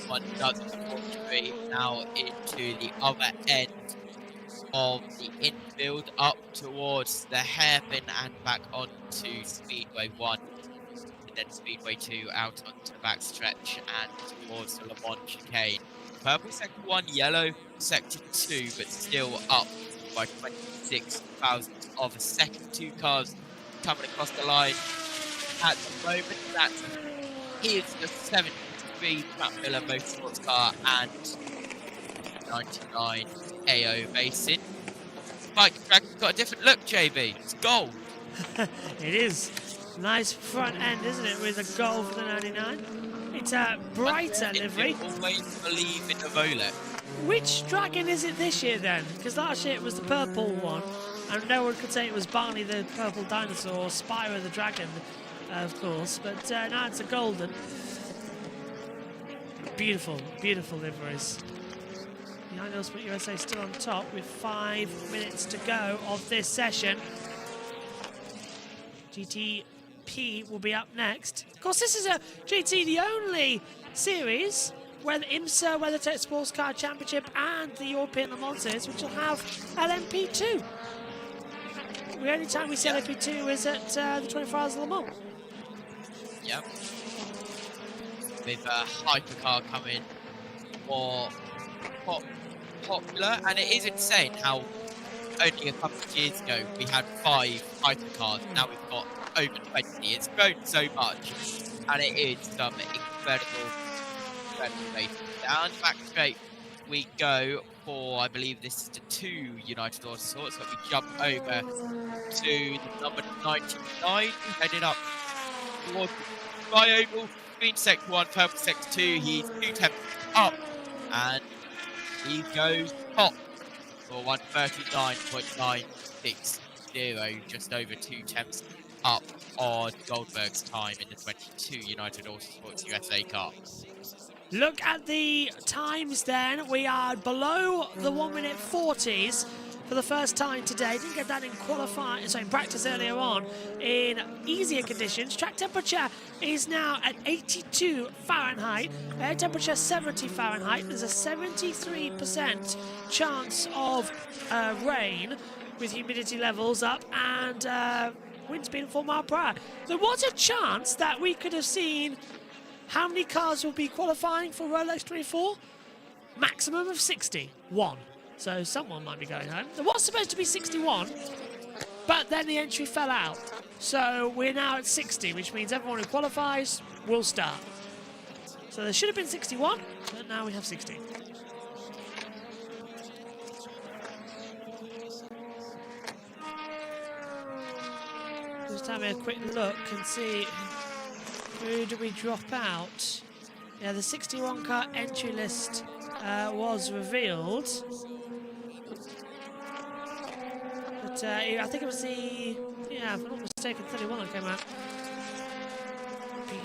one does, unfortunately, now into the other end of the infield, up towards the hairpin and back onto Speedway 1, and then Speedway 2 out onto the backstretch and towards the Le Mans chicane. Purple sector 1, yellow sector 2, but still up by 26 thousandths of a second. Two cars coming across the line at the moment. That is the 73 Matt Miller Motorsports car and 99 AO Racing. Mike Dragon's got a different look, JB. It's gold. It is. Nice front end, isn't it, with a gold for the 99? It's a brighter livery. You always believe in the Rolex. Which Dragon is it this year then? Because last year it was the purple one, and no one could say it was Barney the purple dinosaur or Spyro the Dragon, of course. But now it's a golden. Beautiful, beautiful liveries. United Autosport USA still on top with 5 minutes to go of this session. GTP will be up next. Of course, this is the only series where the IMSA WeatherTech Sports Car Championship and the European Le Mans series, which will have LMP2. The only time we see LMP2 is at the 24 Hours of Le Mans. Yep. With a hypercar coming more popular, and it is insane how only a couple of years ago we had 5 hypercars. Now we've got over 20. It's grown so much, and it is some incredible racing. Down back straight we go for, I believe this is the 2 United Autosports, but we jump over to the number 99, heading up towards the Tri-Oval. Green sector 1, purple sector 2. He's 2 tenths up, and he goes top for 139.960, just over 2 tenths up on Goldberg's time in the 22 United Autosports USA car. Look at the times then. We are below the 1 minute 40s for the first time today. Didn't get that in qualifying, sorry, in practice earlier on in easier conditions. Track temperature is now at 82 Fahrenheit. Air temperature 70 Fahrenheit. There's a 73% chance of rain with humidity levels up and wind speed 4 miles per hour. There was a chance that we could have seen how many cars will be qualifying for Rolex 24? Maximum of 61. So someone might be going home. There was supposed to be 61, but then the entry fell out. So we're now at 60, which means everyone who qualifies will start. So there should have been 61, but now we have 60. Just having a quick look and see who do we drop out. Yeah, the 61 car entry list was revealed. But I think it was the, yeah, if I'm not mistaken, 31 that came out.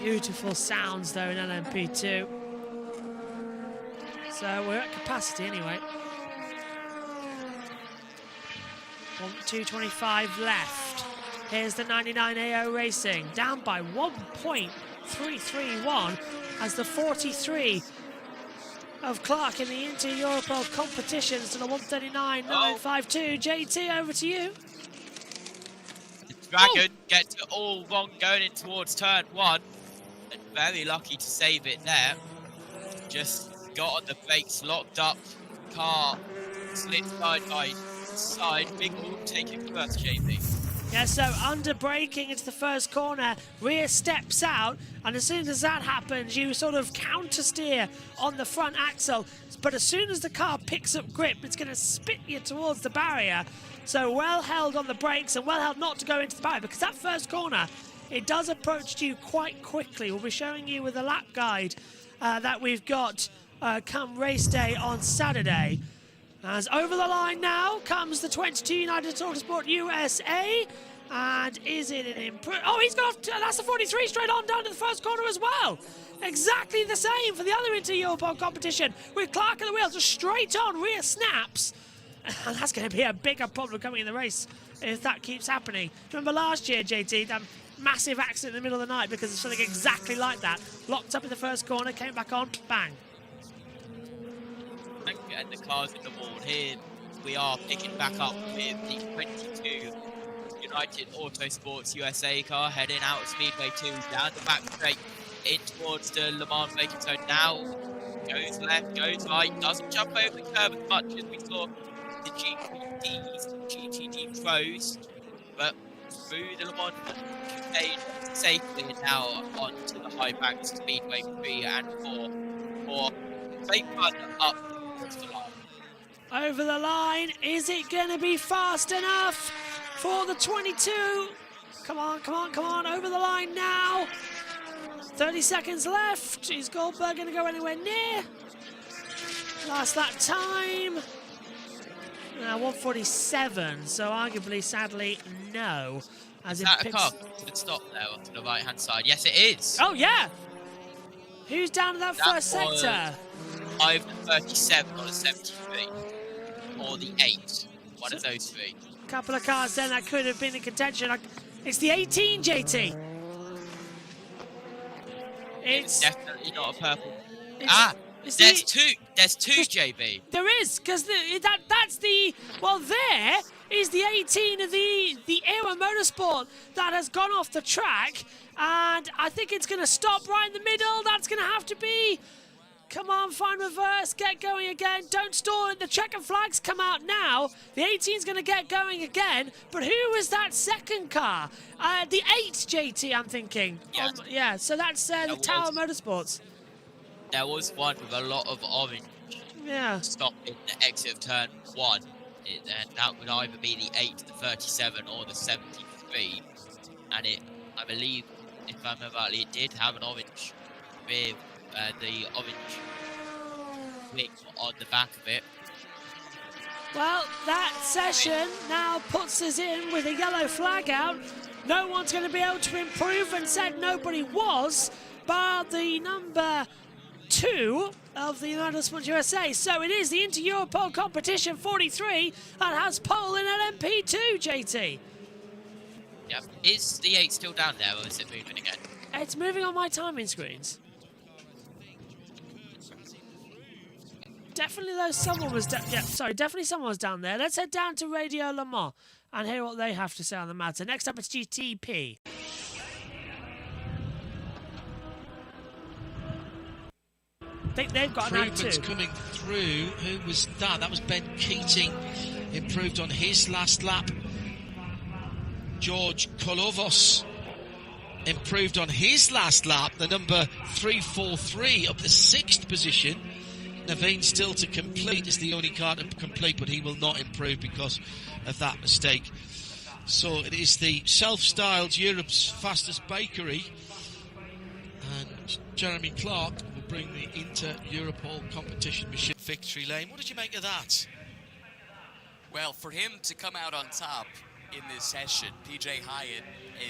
Beautiful sounds though in LMP2. So we're at capacity anyway. 2:25 left. Here's the 99 AO Racing, down by 1.331 as the 43 of Clark in the Inter-Europol competitions to the 139.952. JT, over to you. The Dragon gets it all wrong going in towards turn 1, and very lucky to save it there. Just got on the brakes, locked up, car slid side by side. Big Bull taking first, JB. Yeah, so under braking into the first corner, rear steps out, and as soon as that happens, you sort of counter steer on the front axle. But as soon as the car picks up grip, it's going to spit you towards the barrier. So well held on the brakes and well held not to go into the barrier, because that first corner, it does approach you quite quickly. We'll be showing you with a lap guide that we've got come race day on Saturday. As over the line now comes the 22 United Autosport USA. And is it an improve? Oh, he's got off. That's the 43 straight on down to the first corner as well. Exactly the same for the other Inter-Europol competition with Clark at the wheel, just straight on rear snaps. And that's going to be a bigger problem coming in the race if that keeps happening. Do you remember last year, JT, that massive accident in the middle of the night because of something exactly like that? Locked up in the first corner, came back on, bang. And the cars in the wall here, we are picking back up with the 22 United Autosports USA car heading out of Speedway 2 down the back straight in towards the Le Mans braking zone now. Goes left, goes right, doesn't jump over the curb as much as we saw the GTD Pros, but through the Le Mans chicane safely now onto the high banks Speedway 3 and 4 for great fun up the line. Over the line, is it going to be fast enough for the 22? Come on, come on, come on, over the line now. 30 seconds left. Is Goldberg going to go anywhere near? Last lap time. 1:47, so arguably, sadly, no. As is that a car? Good stop there on the right-hand side. Yes, it is. Oh, yeah. Who's down in that first sector? Either the 37 or the 73, or the 8. One of those three. Couple of cars then that could have been in contention. It's the 18, JT. It's definitely not a purple. There's two. There's two, JB. There is, because that's the, well, there is the 18 of the Era Motorsport that has gone off the track, and I think it's going to stop right in the middle. That's going to have to be. Come on, find reverse, get going again. Don't stall it. The checkered flags come out now. The 18's going to get going again. But who was that second car? The 8, JT, I'm thinking. Yeah. Yeah, so that's the Tower Motorsports. There was one with a lot of orange. Yeah. Stop in the exit of turn 1. And that would either be the 8, the 37, or the 73. And I believe, if I remember rightly, it did have an orange with the orange wing on the back of it. Well, that session now puts us in with a yellow flag out. No one's going to be able to improve, and said nobody was, but the number 2 of the United Sports USA. So it is the Inter-Europol Competition 43 that has pole in LMP2, JT. Yep. Is the 8 still down there, or is it moving again? It's moving on my timing screens. Definitely though someone was definitely someone was down there. Let's head down to Radio Le Mans and hear what they have to say on the matter. Next up it's GTP. I think they've got an ad too. Coming through. Who was that? That was Ben Keating. Improved on his last lap. George Kolovos improved on his last lap. The number 343 up the 6th position. Naveen still to complete. Is the only car to complete, but he will not improve because of that mistake. So it is the self-styled Europe's fastest bakery, and Jeremy Clark will bring the Inter-Europol competition machine. Victory lane. What did you make of that? Well, for him to come out on top in this session, PJ Hyatt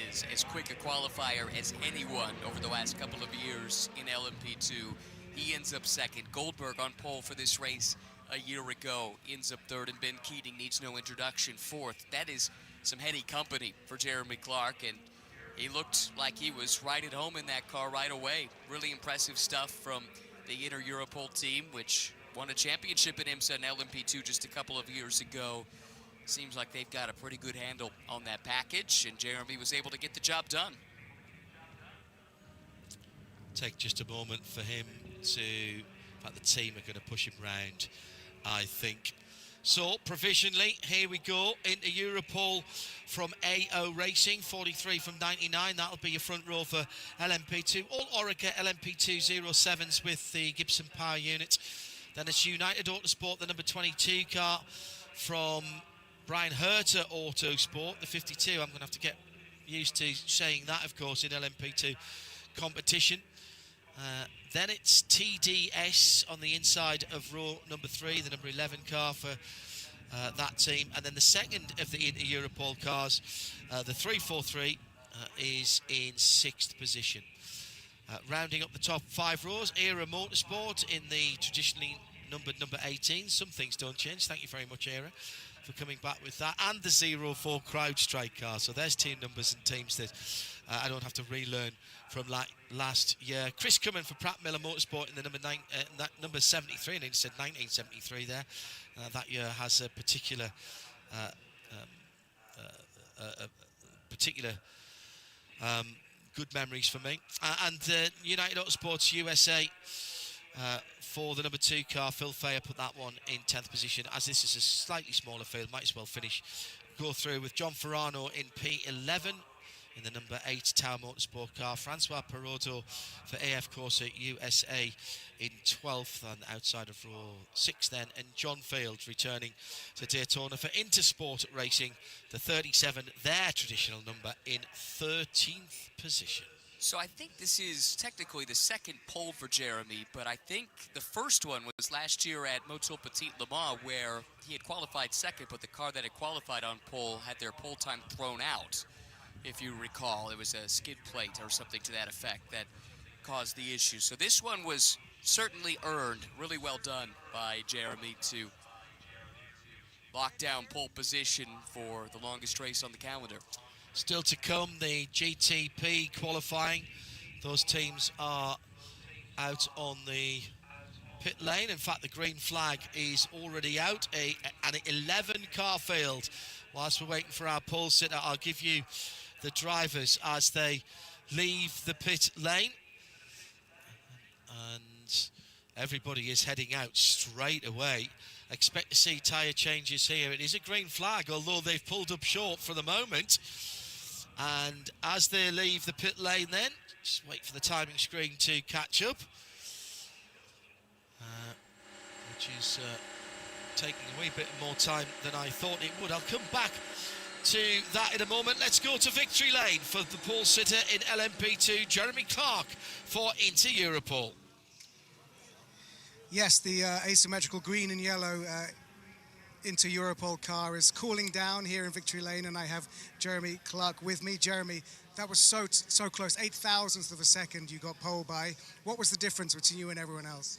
is as quick a qualifier as anyone over the last couple of years in LMP2. He ends up 2nd. Goldberg on pole for this race a year ago ends up 3rd, and Ben Keating needs no introduction, 4th. That is some heady company for Jeremy Clark, and he looked like he was right at home in that car right away. Really impressive stuff from the Inter-Europol team, which won a championship in IMSA and LMP2 just a couple of years ago. Seems like they've got a pretty good handle on that package, and Jeremy was able to get the job done. Take just a moment for him to, in fact, the team are going to push him round, I think. So, provisionally, here we go, into Europol from AO Racing, 43 from 99, that'll be your front row for LMP2. All Orica LMP2 07s with the Gibson power unit. Then it's United Autosport, the number 22 car from Brian Herter Autosport, the 52. I'm going to have to get used to saying that, of course, in LMP2 competition. Then it's TDS on the inside of row number 3, the number 11 car for that team. And then the second of the Inter-Europol cars, the 343, is in 6th position. Rounding up the top 5 rows, Era Motorsport in the traditionally numbered number 18. Some things don't change. Thank you very much, Era, for coming back with that. And the 04 CrowdStrike car. So there's team numbers and teams that I don't have to relearn from last year. Chris Cummins for Pratt Miller Motorsport in the number 73, and he said 1973 there. That year has a particular good memories for me. And United Autosports USA for the number 2 car, Phil Fayer put that one in 10th position. As this is a slightly smaller field, might as well go through with John Ferrano in P11. In the number 8 Tower Motorsport car, Francois Perotto for AF Corsa USA in 12th, and outside of row 6 then, and John Fields returning to Daytona for Intersport Racing, the 37, their traditional number, in 13th position. So I think this is technically the 2nd pole for Jeremy, but I think the first one was last year at Motul Petit Le Mans, where he had qualified 2nd, but the car that had qualified on pole had their pole time thrown out. If you recall, it was a skid plate or something to that effect that caused the issue. So this one was certainly earned. Really well done by Jeremy to lock down pole position for the longest race on the calendar. Still to come, the GTP qualifying. Those teams are out on the pit lane. In fact, the green flag is already out. An 11-car field. Whilst we're waiting for our pole sitter, I'll give you the drivers as they leave the pit lane. And everybody is heading out straight away. Expect to see tyre changes here. It is a green flag, although they've pulled up short for the moment. And as they leave the pit lane then, just wait for the timing screen to catch up. Which is taking a wee bit more time than I thought it would. I'll come back to that in a moment. Let's go to victory lane for the pole sitter in LMP2, Jeremy Clark for Inter-Europol. Yes, the asymmetrical green and yellow Inter-Europol car is cooling down here in victory lane, and I have Jeremy Clark with me. Jeremy, That was so close. 8,000th of a second you got pole by. What was the difference between you and everyone else?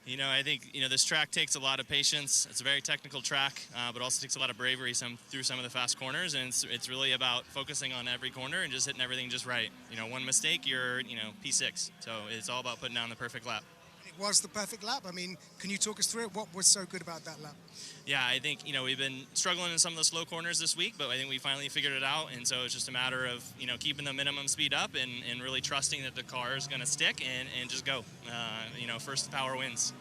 You know, I think, you know, this track takes a lot of patience. It's a very technical track, but also takes a lot of bravery through some of the fast corners, and it's really about focusing on every corner and just hitting everything just right. You know, one mistake, you're, you know, P6. So it's all about putting down the perfect lap. It was the perfect lap. I mean, can you talk us through it? What was so good about that lap? Yeah, I think, you know, we've been struggling in some of the slow corners this week, but I think we finally figured it out, and so it's just a matter of, you know, keeping the minimum speed up and really trusting that the car is going to stick and just go. You know, first power wins.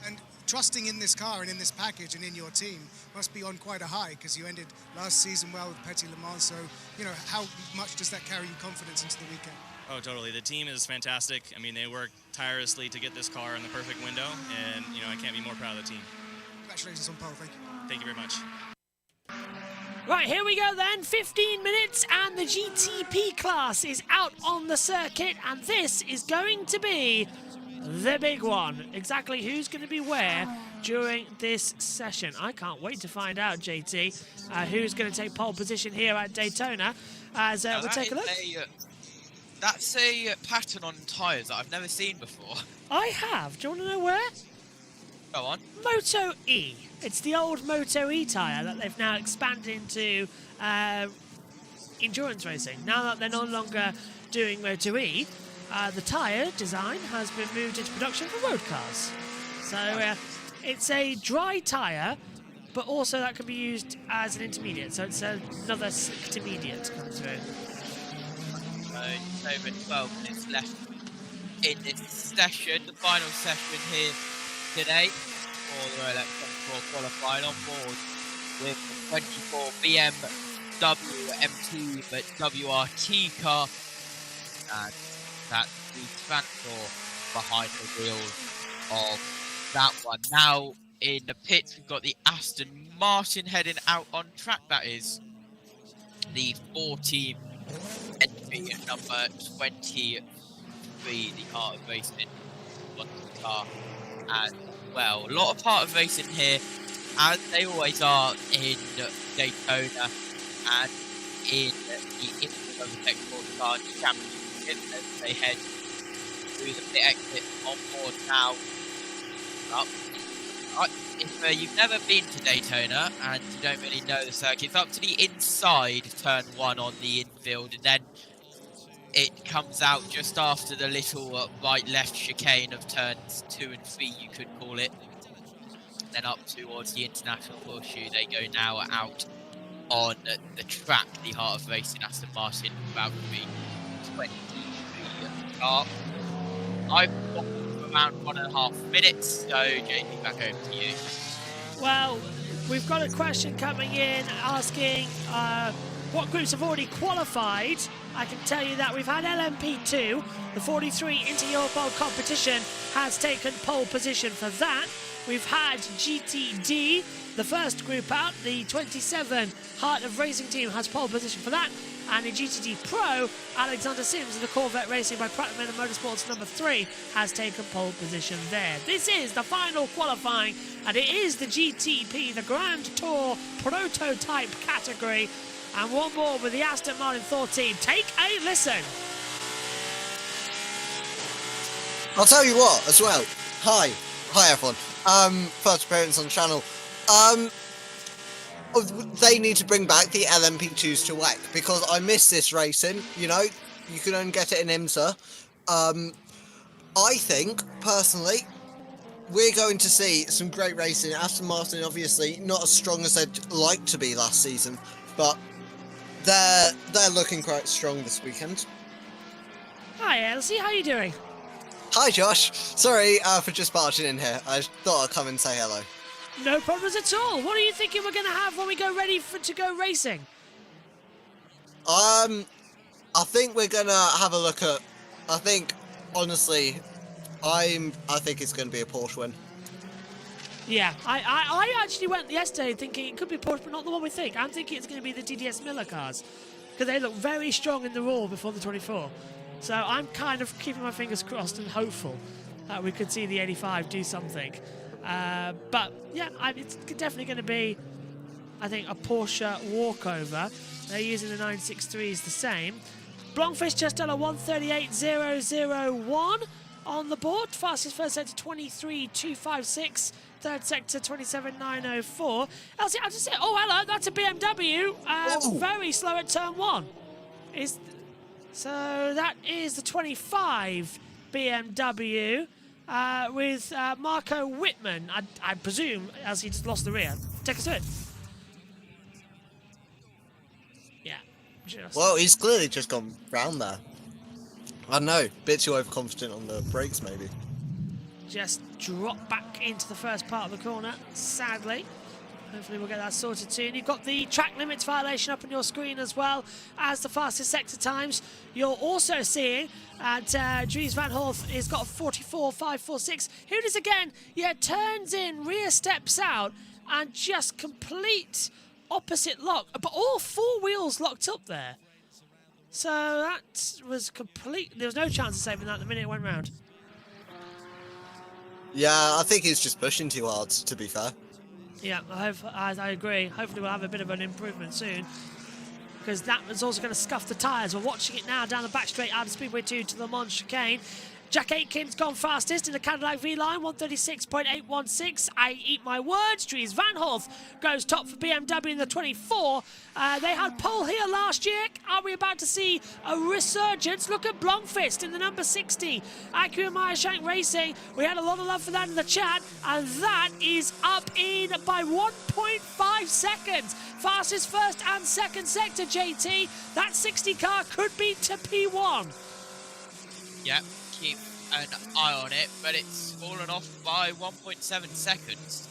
And trusting in this car and in this package and in your team must be on quite a high, because you ended last season well with Petit Le Mans, so, you know, how much does that carry you confidence into the weekend? Oh, totally. The team is fantastic. I mean, they work tirelessly to get this car in the perfect window, and, you know, I can't be more proud of the team. Congratulations on pole. Thank you. Thank you very much. Right, here we go then. 15 minutes and the GTP class is out on the circuit, and this is going to be the big one. Exactly who's going to be where during this session. I can't wait to find out, JT, who's going to take pole position here at Daytona. As we'll take a look. That's a pattern on tyres that I've never seen before. I have. Do you want to know where? Go on. Moto E. It's the old Moto E tyre that they've now expanded into endurance racing. Now that they're no longer doing Moto E, the tyre design has been moved into production for road cars. So it's a dry tyre, but also that can be used as an intermediate. So it's another intermediate comes through. Over 12 minutes left in this session, the final session here today for the Rolex 24 qualifying on board with the 24 BMW MT but WRT car, and that's the transfer behind the wheels of that one. Now in the pits we've got the Aston Martin heading out on track. That is the 14 entry at number 23, the Heart of Racing car as well. A lot of Heart of Racing here, as they always are in Daytona and in the IMSA Sports Car Championship, as they head through the pit exit on board now. If you've never been to Daytona and you don't really know the circuit, it's up to the inside turn 1 on the infield, and then it comes out just after the little right-left chicane of turns 2 and 3, you could call it. Then up towards the International Horseshoe, they go now out on the track, the Heart of Racing Aston Martin, about to be 23 car. I've got around 1.5 minutes, so JP, back over to you. Well, we've got a question coming in asking what groups have already qualified. I can tell you that we've had LMP2, the 43 inter-Europol competition has taken pole position for that. We've had GTD, the first group out, the 27 Heart of Racing team has pole position for that. And in GTD Pro, Alexander Sims of the Corvette Racing by Pratt & Whitney Motorsports number 3 has taken pole position there. This is the final qualifying, and it is the GTP, the Grand Tour prototype category. And one more with the Aston Martin Thor team. Take a listen. I'll tell you what, as well. Hi everyone. First appearance on the channel. They need to bring back the LMP2s to WEC, because I miss this racing. You know, you can only get it in IMSA. I think, personally, we're going to see some great racing. Aston Martin, obviously, not as strong as they'd like to be last season, but they're looking quite strong this weekend. Hi, Elsie. How are you doing? Hi, Josh. Sorry for just barging in here. I thought I'd come and say hello. No problems at all. What are you thinking we're going to have when we go ready to go racing? I think we're going to have a look at... I think, honestly, I think it's going to be a Porsche win. Yeah, I actually went yesterday thinking it could be a Porsche, but not the one we think. I'm thinking it's going to be the DDS Miller cars, because they look very strong in the Raw before the 24. So I'm kind of keeping my fingers crossed and hopeful that we could see the 85 do something. But yeah, it's definitely going to be, I think, a Porsche walkover. They're using the 963s the same. Blomqvist just done a 138.001 on the board. Fastest first sector 23.256. Third sector 27.904. Elsie, I just said, oh hello, that's a BMW. Very slow at turn 1. So that is the 25 BMW with Marco Whitman. I presume Elsie just lost the rear. Take us to it. Yeah. Well, he's clearly just gone round there. I don't know, bit too overconfident on the brakes maybe. Just drop back into the first part of the corner, sadly. Hopefully we'll get that sorted soon. You've got the track limits violation up on your screen as well as the fastest sector times. You're also seeing that Dries Van Horth has got a 44.546. Here it is again. Yeah, turns in, rear steps out, and just complete opposite lock. But all 4 wheels locked up there. So that was complete. There was no chance of saving that the minute it went round. Yeah, I think he's just pushing too hard, to be fair. Yeah, I agree. Hopefully we'll have a bit of an improvement soon, because that was also going to scuff the tyres. We're watching it now down the back straight out of Speedway 2 to the Le Mans chicane. Jack Aitken's gone fastest in the Cadillac V-Line, 136.816. I eat my words. Dries Van Horth goes top for BMW in the 24. They had pole here last year. Are we about to see a resurgence? Look at Blomqvist in the number 60. Acura Meyershank Racing. We had a lot of love for that in the chat, and that is up in by 1.5 seconds. Fastest first and second sector, JT. That 60 car could be to P1. Yep. Keep an eye on it, but it's fallen off by 1.7 seconds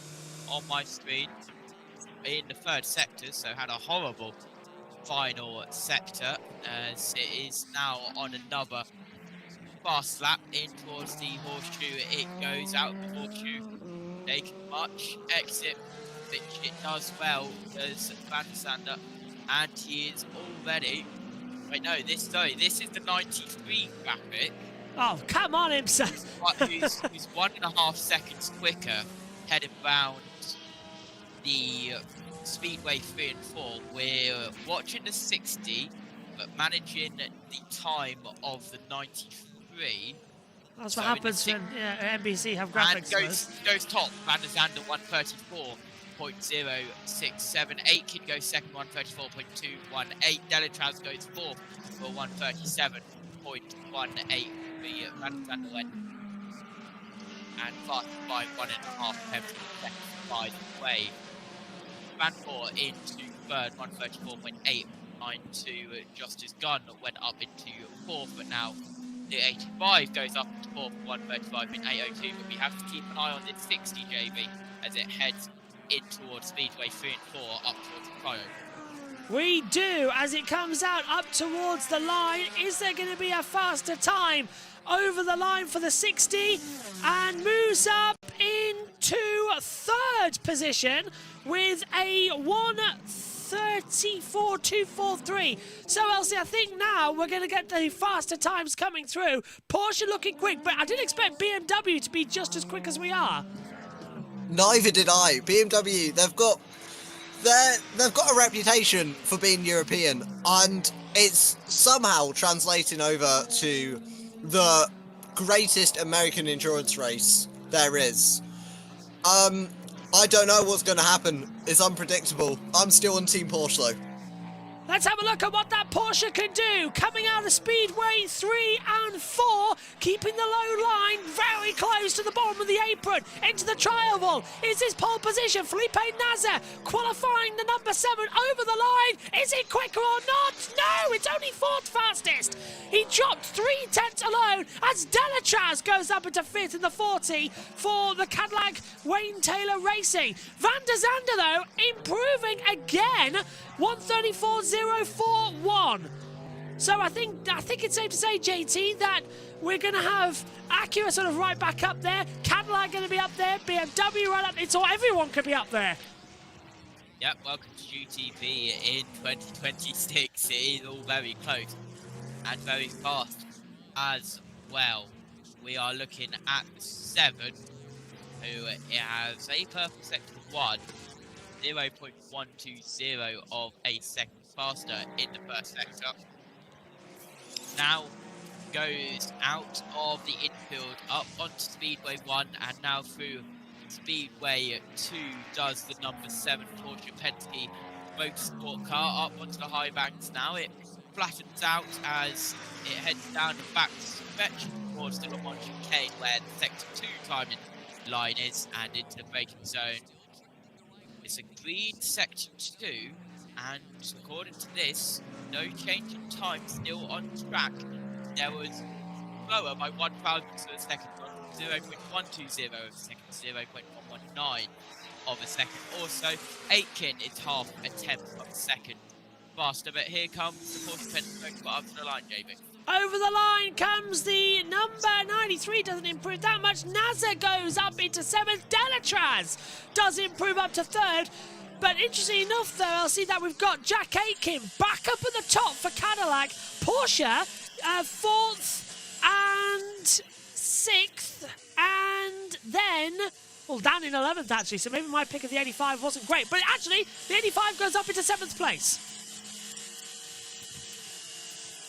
on my screen in the third sector, so had a horrible final sector, as it is now on another fast lap in towards the horseshoe. It goes out the horseshoe, taking much exit, which it does well as Van der Sande, and he is already, wait no, this is the 93 graphic. Oh, come on, IMSA. Who's 1.5 seconds quicker heading round the Speedway 3 and 4. We're watching the 60, but managing the time of the 93. That's what happens when NBC have graphics. And goes top. Van der Sande 134.067. Aitken goes second, 134.218. Delatraz goes fourth for 137.18. Van der Sande went and fast by 1.5 tenths by the way. Van Horth into third, 134.892. Justice Gunn went up into fourth, but now the 85 goes up into fourth, 135.802. But we have to keep an eye on this 60, JB, as it heads in towards Speedway 3 and 4 up towards the Pro. We do, as it comes out up towards the line. Is there going to be a faster time over the line for the 60? And moves up into third position with a 1:34.243. So, Elsie, I think now we're going to get the faster times coming through. Porsche looking quick, but I didn't expect BMW to be just as quick as we are. Neither did I. BMW, they've got a reputation for being European, and it's somehow translating over to the greatest American endurance race there is. I don't know what's going to happen. It's unpredictable. I'm still on Team Porsche though. Let's have a look at what that Porsche can do. Coming out of Speedway 3 and 4, keeping the low line very close to the bottom of the apron, into the trial wall. Is this pole position? Felipe Nasr qualifying the number 7 over the line. Is it quicker or not? No, it's only fourth fastest. He dropped 3 tenths alone as Delatraz goes up into 5th in the 40 for the Cadillac Wayne Taylor Racing. Van der Sande, though, improving again. 1:34.041. So I think it's safe to say, JT, that we're going to have Acura sort of right back up there, Cadillac going to be up there, BMW right up. It's all, everyone could be up there. Yep, welcome to GTP in 2026. It is all very close and very fast as well. We are looking at 7, who has a perfect sector 1. 0.120 of a second faster in the first sector. now goes out of the infield, up onto Speedway 1, and now through Speedway 2 does the number 7 Porsche Penske Motorsport car up onto the high banks now. It flattens out as it heads down the back stretch towards the Le Mans chicane where the sector 2 timing line is, and into the braking zone. It's a green sector 2, and according to this, no change in time still on track. There was slower by 1 thousandth of a second, 0.120 of a second, 0.119 of a second. Also, Aitken is half a tenth of a second faster, but here comes the Porsche Penske up to the line, JB. Over the line comes the number 93, doesn't improve that much. Nazar goes up into 7th. Delatraz does improve up to 3rd. But interesting enough, though, I'll see that we've got Jack Aitken back up at the top for Cadillac. Porsche, 4th and 6th, and then, well, down in 11th, actually, so maybe my pick of the 85 wasn't great. But actually, the 85 goes up into 7th place.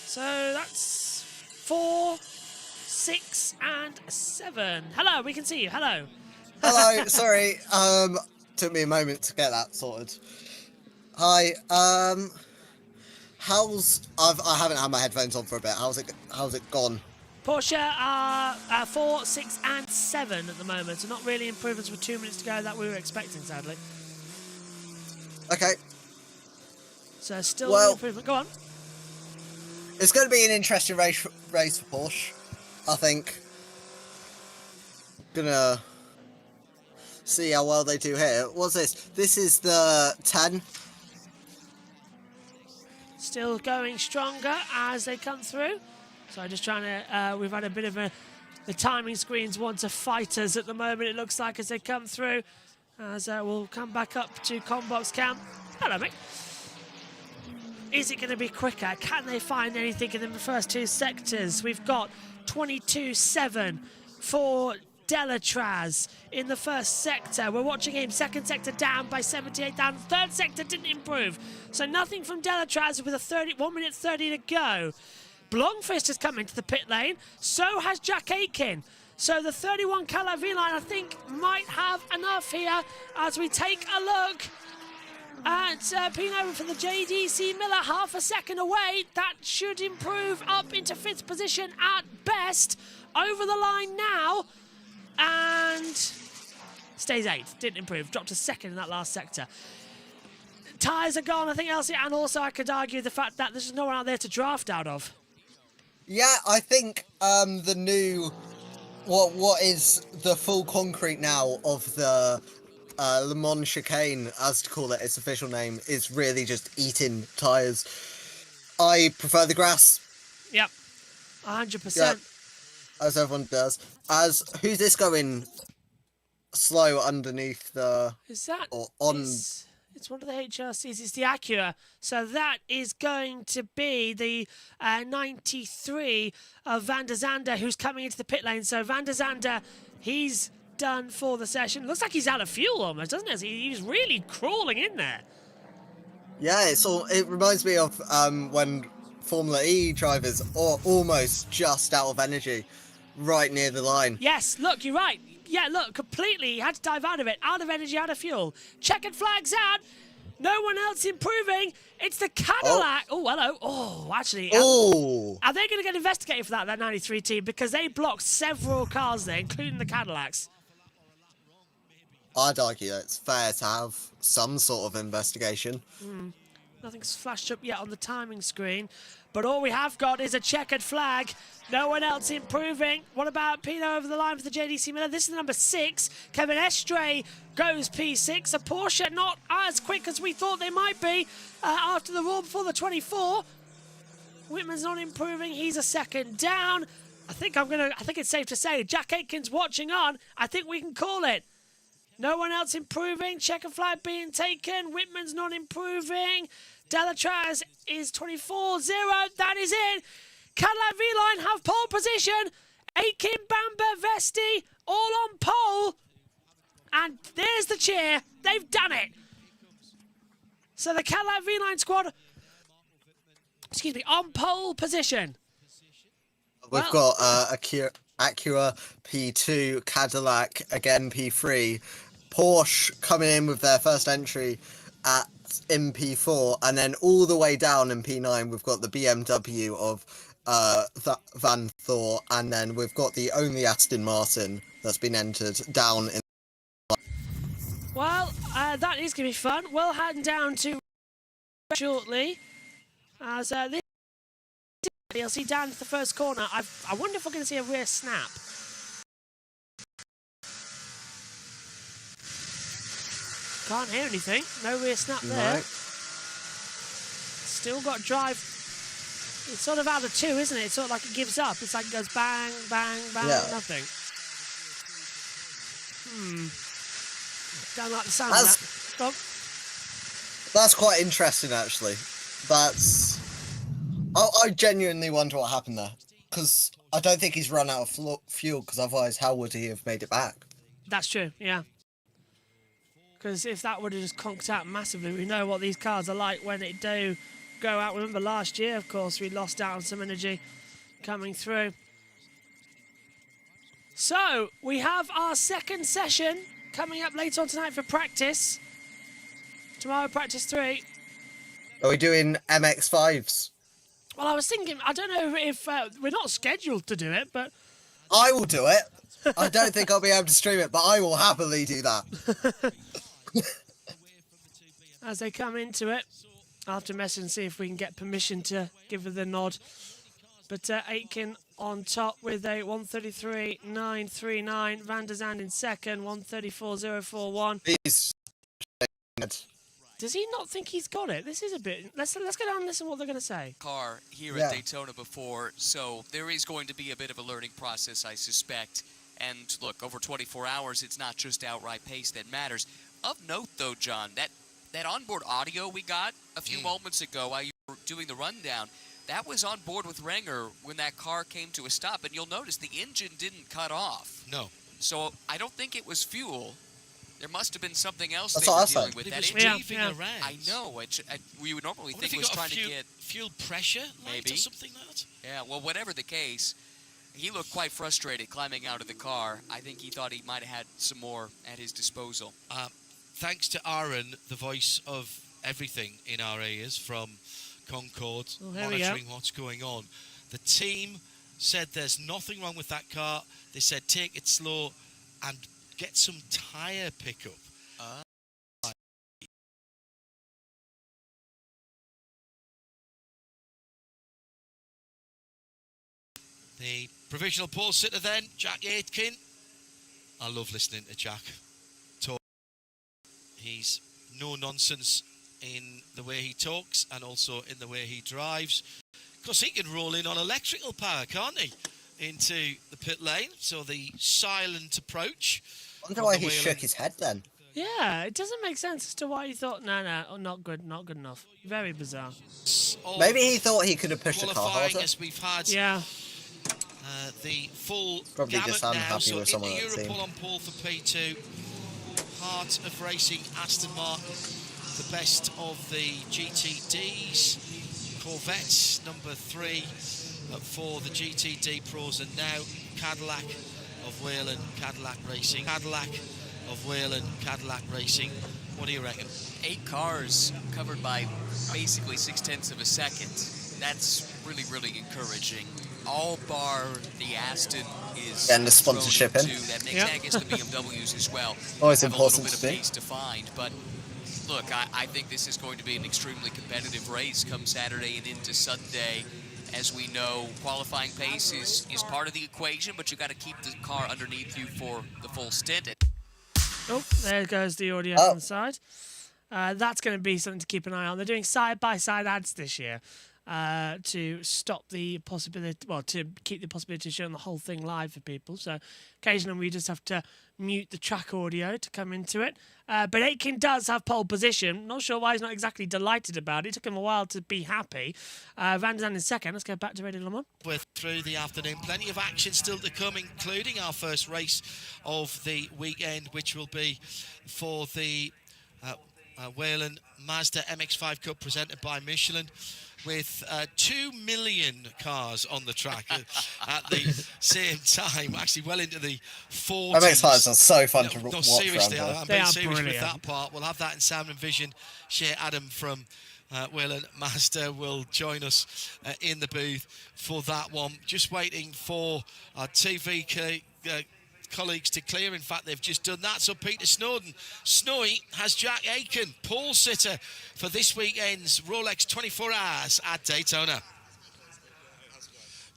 So that's 4, 6, and 7. Hello, we can see you. Hello. Hello, sorry. Took me a moment to get that sorted. Hi. I haven't had my headphones on for a bit. How's it gone? Porsche are 4, 6, and 7 at the moment, so not really improvements with 2 minutes to go that we were expecting, sadly. Okay. So still no improvement. Go on. It's going to be an interesting race for Porsche, I think. Gonna see how well they do here. What's this? This is the 10. Still going stronger as they come through. So I'm just trying to, we've had a bit of the timing screens want to fight us at the moment, it looks like, as they come through. As we'll come back up to Combox Cam. Hello, mate. Is it going to be quicker? Can they find anything in the first 2 sectors? We've got 22.7 for Delatraz in the first sector. We're watching him. Second sector down by 78 down. Third sector didn't improve. So nothing from Delatraz with a 1 minute 30 to go. Blomqvist has come into the pit lane. So has Jack Aitken. So the 31 Cadillac V-Line, I think, might have enough here as we take a look at Pino for the JDC Miller, half a second away. That should improve up into 5th position at best. Over the line now, and stays 8th. Didn't improve, dropped to 2nd in that last sector. Tyres are gone, I think, Elsie, and also I could argue the fact that there's no one out there to draft out of. Yeah, I think the new, what is the full concrete now of the Le Mans chicane, as to call it its official name, is really just eating tyres. I prefer the grass. Yep, 100%. Yeah, as everyone does. Who's this going slow underneath the... Is that... Or on... It's one of the HRCs. It's the Acura. So that is going to be the 93 of Van der Zande, who's coming into the pit lane. So Van der Zande, he's done for the session. Looks like he's out of fuel almost, doesn't it? He's really crawling in there. Yeah, it reminds me of when Formula E drivers are almost just out of energy, right near the line. Yes, look, you're right. Yeah, look, completely. He had to dive out of it. Out of energy, out of fuel. Checkered flags out. No one else improving. It's the Cadillac. Oh, hello. Oh, actually. Oh. Are they going to get investigated for that 93 team? Because they blocked several cars there, including the Cadillacs. I'd argue that it's fair to have some sort of investigation. Nothing's flashed up yet on the timing screen. But all we have got is a checkered flag. No one else improving. What about Pino over the line for the JDC Miller? This is the number 6. Kevin Estre goes P6. A Porsche not as quick as we thought they might be after the roar before the 24. Whitman's not improving. He's a second down. I think it's safe to say Jack Aitken's watching on. I think we can call it. No one else improving. Checker flag being taken. Whitman's not improving. Delatraz is 24-0. That is it. Cadillac V-Line have pole position. Aitken, Bamber, Vesti, all on pole. And there's the cheer. They've done it. So the Cadillac V-Line squad, on pole position. We've got Acura P2, Cadillac again P3, Porsche coming in with their first entry in P4, and then all the way down in P9 we've got the BMW of Van Thor, and then we've got the only Aston Martin that's been entered down in. Well, that is going to be fun. We'll head down to shortly as this. You'll see down to the first corner. I wonder if we're going to see a rear snap. Can't hear anything. No rear snap there. No. Still got drive. It's sort of out of two, isn't it? It's sort of like it gives up. It's like it goes bang, bang, bang, nothing. Don't like the sound of that. Go on. That's quite interesting, actually. That's. I genuinely wonder what happened there, because I don't think he's run out of fuel, because otherwise how would he have made it back? That's true, yeah. Because if that would have just conked out massively, we know what these cars are like when it do go out. Remember last year, of course, we lost out on some energy coming through. So, we have our second session coming up later on tonight for practice. Tomorrow, practice 3. Are we doing MX-5s? Well, I was thinking, I don't know if we're not scheduled to do it, but... I will do it. I don't think I'll be able to stream it, but I will happily do that. As they come into it, I'll have to message and see if we can get permission to give her the nod. But Aitken on top with a 133.939. Van der Zand in second, 134.041. Does he not think he's got it? This is a bit... Let's go down and listen to what they're going to say. Car here at Daytona before, so there is going to be a bit of a learning process, I suspect. And look, over 24 hours, it's not just outright pace that matters. Of note, though, John, that onboard audio we got a few moments ago while you were doing the rundown, that was on board with Renger when that car came to a stop. And you'll notice the engine didn't cut off. No. So I don't think it was fuel. There must have been something else That's they were awesome. dealing with. It that was engine. weaving around. I know. We would normally think it was trying to get... fuel pressure light maybe. Or something like that? Yeah, well, whatever the case, he looked quite frustrated climbing out of the car. I think he thought he might have had some more at his disposal. Thanks to Aaron, the voice of everything in our ears from Concord, monitoring what's going on. The team said there's nothing wrong with that car. They said take it slow and get some tyre pickup. The provisional pole sitter then, Jack Aitken. I love listening to Jack talk. He's no nonsense in the way he talks and also in the way he drives. Of course, he can roll in on electrical power, can't he? Into the pit lane. So the silent approach. I wonder why he shook his head then. Yeah, it doesn't make sense as to why he thought, no, not good enough. Very bizarre. Maybe he thought he could have pushed the car harder. As we've had the full Probably gamut just now. unhappy So with someone in the on the team. Europol on pole for P2. Heart of racing, Aston Martin. The best of the GTDs. Corvettes, number 3 for the GTD Pros. And now Cadillac of Whelen, Cadillac Racing. Cadillac of Whelen, Cadillac Racing. What do you reckon? 8 cars covered by basically 0.6 of a second. That's really, really encouraging. All bar the Aston is and the sponsorship in. That makes I guess the BMWs as well. Always have important a little bit to of see. pace to find, but look, I think this is going to be an extremely competitive race come Saturday and into Sunday. As we know, qualifying pace is part of the equation, but you got to keep the car underneath you for the full stint. Oh, there goes the audio on the side. That's going to be something to keep an eye on. They're doing side-by-side ads this year to stop the possibility, to keep the possibility of showing the whole thing live for people. So occasionally we just have to mute the track audio to come into it. But Aitken does have pole position. Not sure why he's not exactly delighted about it. It took him a while to be happy. Van der Zand in second. Let's go back to Radio Le Mans. We're through the afternoon. Plenty of action still to come, including our first race of the weekend, which will be for the Whelen Mazda MX-5 Cup presented by Michelin. with 2 million cars on the track at the same time, actually well into the 40s. MX Highs are so fun to watch. No, seriously, around I'm here. being serious with that part. We'll have that in sound and vision. Shea Adam from Wayland Master will join us in the booth for that one. Just waiting for our TV colleagues to clear. In fact, they've just done that. So Peter Snowy has Jack Aiken, pole sitter for this weekend's Rolex 24 Hours at Daytona.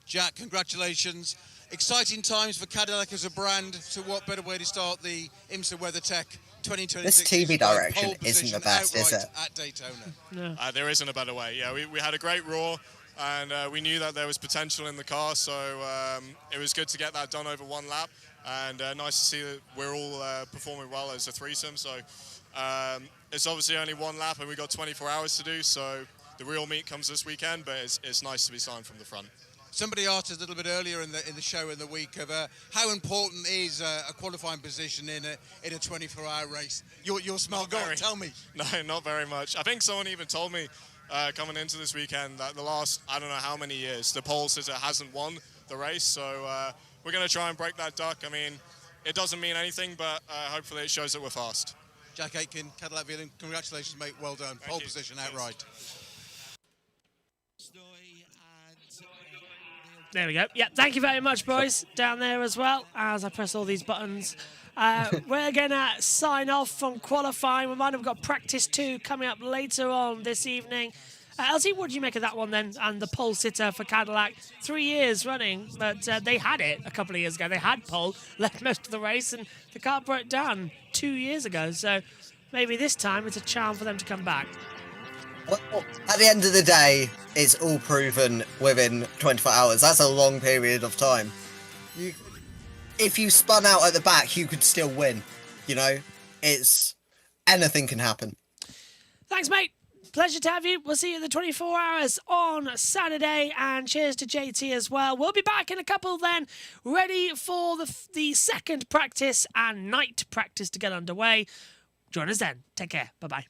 Jack, congratulations. Exciting times for Cadillac as a brand. So what better way to start the IMSA WeatherTech 2026? This TV direction isn't the best, is it? At Daytona. No. There isn't a better way. Yeah, we had a great roar, and we knew that there was potential in the car, so it was good to get that done over one lap, and nice to see that we're all performing well as a threesome. So it's obviously only one lap, and we've got 24 hours to do, so the real meat comes this weekend, but it's nice to be signed from the front. Somebody asked us a little bit earlier in the show in the week of how important is a qualifying position in a 24-hour race. Your smell, go on, tell me. No, not very much. I think someone even told me coming into this weekend that the last, I don't know how many years, the pole sitter hasn't won the race. So we're going to try and break that duck. I mean, it doesn't mean anything, but hopefully it shows that we're fast. Jack Aitken, Cadillac Veland, congratulations, mate. Well done. Pole position outright. There we go. Yeah, thank you very much, boys, down there as well, as I press all these buttons. We're going to sign off from qualifying. We might have got practice 2 coming up later on this evening. Elsie, what do you make of that one then? And the pole sitter for Cadillac, 3 years running, but they had it a couple of years ago. They had pole, led most of the race, and the car broke down 2 years ago. So maybe this time it's a charm for them to come back. Well, at the end of the day, it's all proven within 24 hours. That's a long period of time. If you spun out at the back, you could still win. You know, anything can happen. Thanks, mate. Pleasure to have you. We'll see you in the 24 hours on Saturday. And cheers to JT as well. We'll be back in a couple then, ready for the second practice and night practice to get underway. Join us then. Take care. Bye-bye.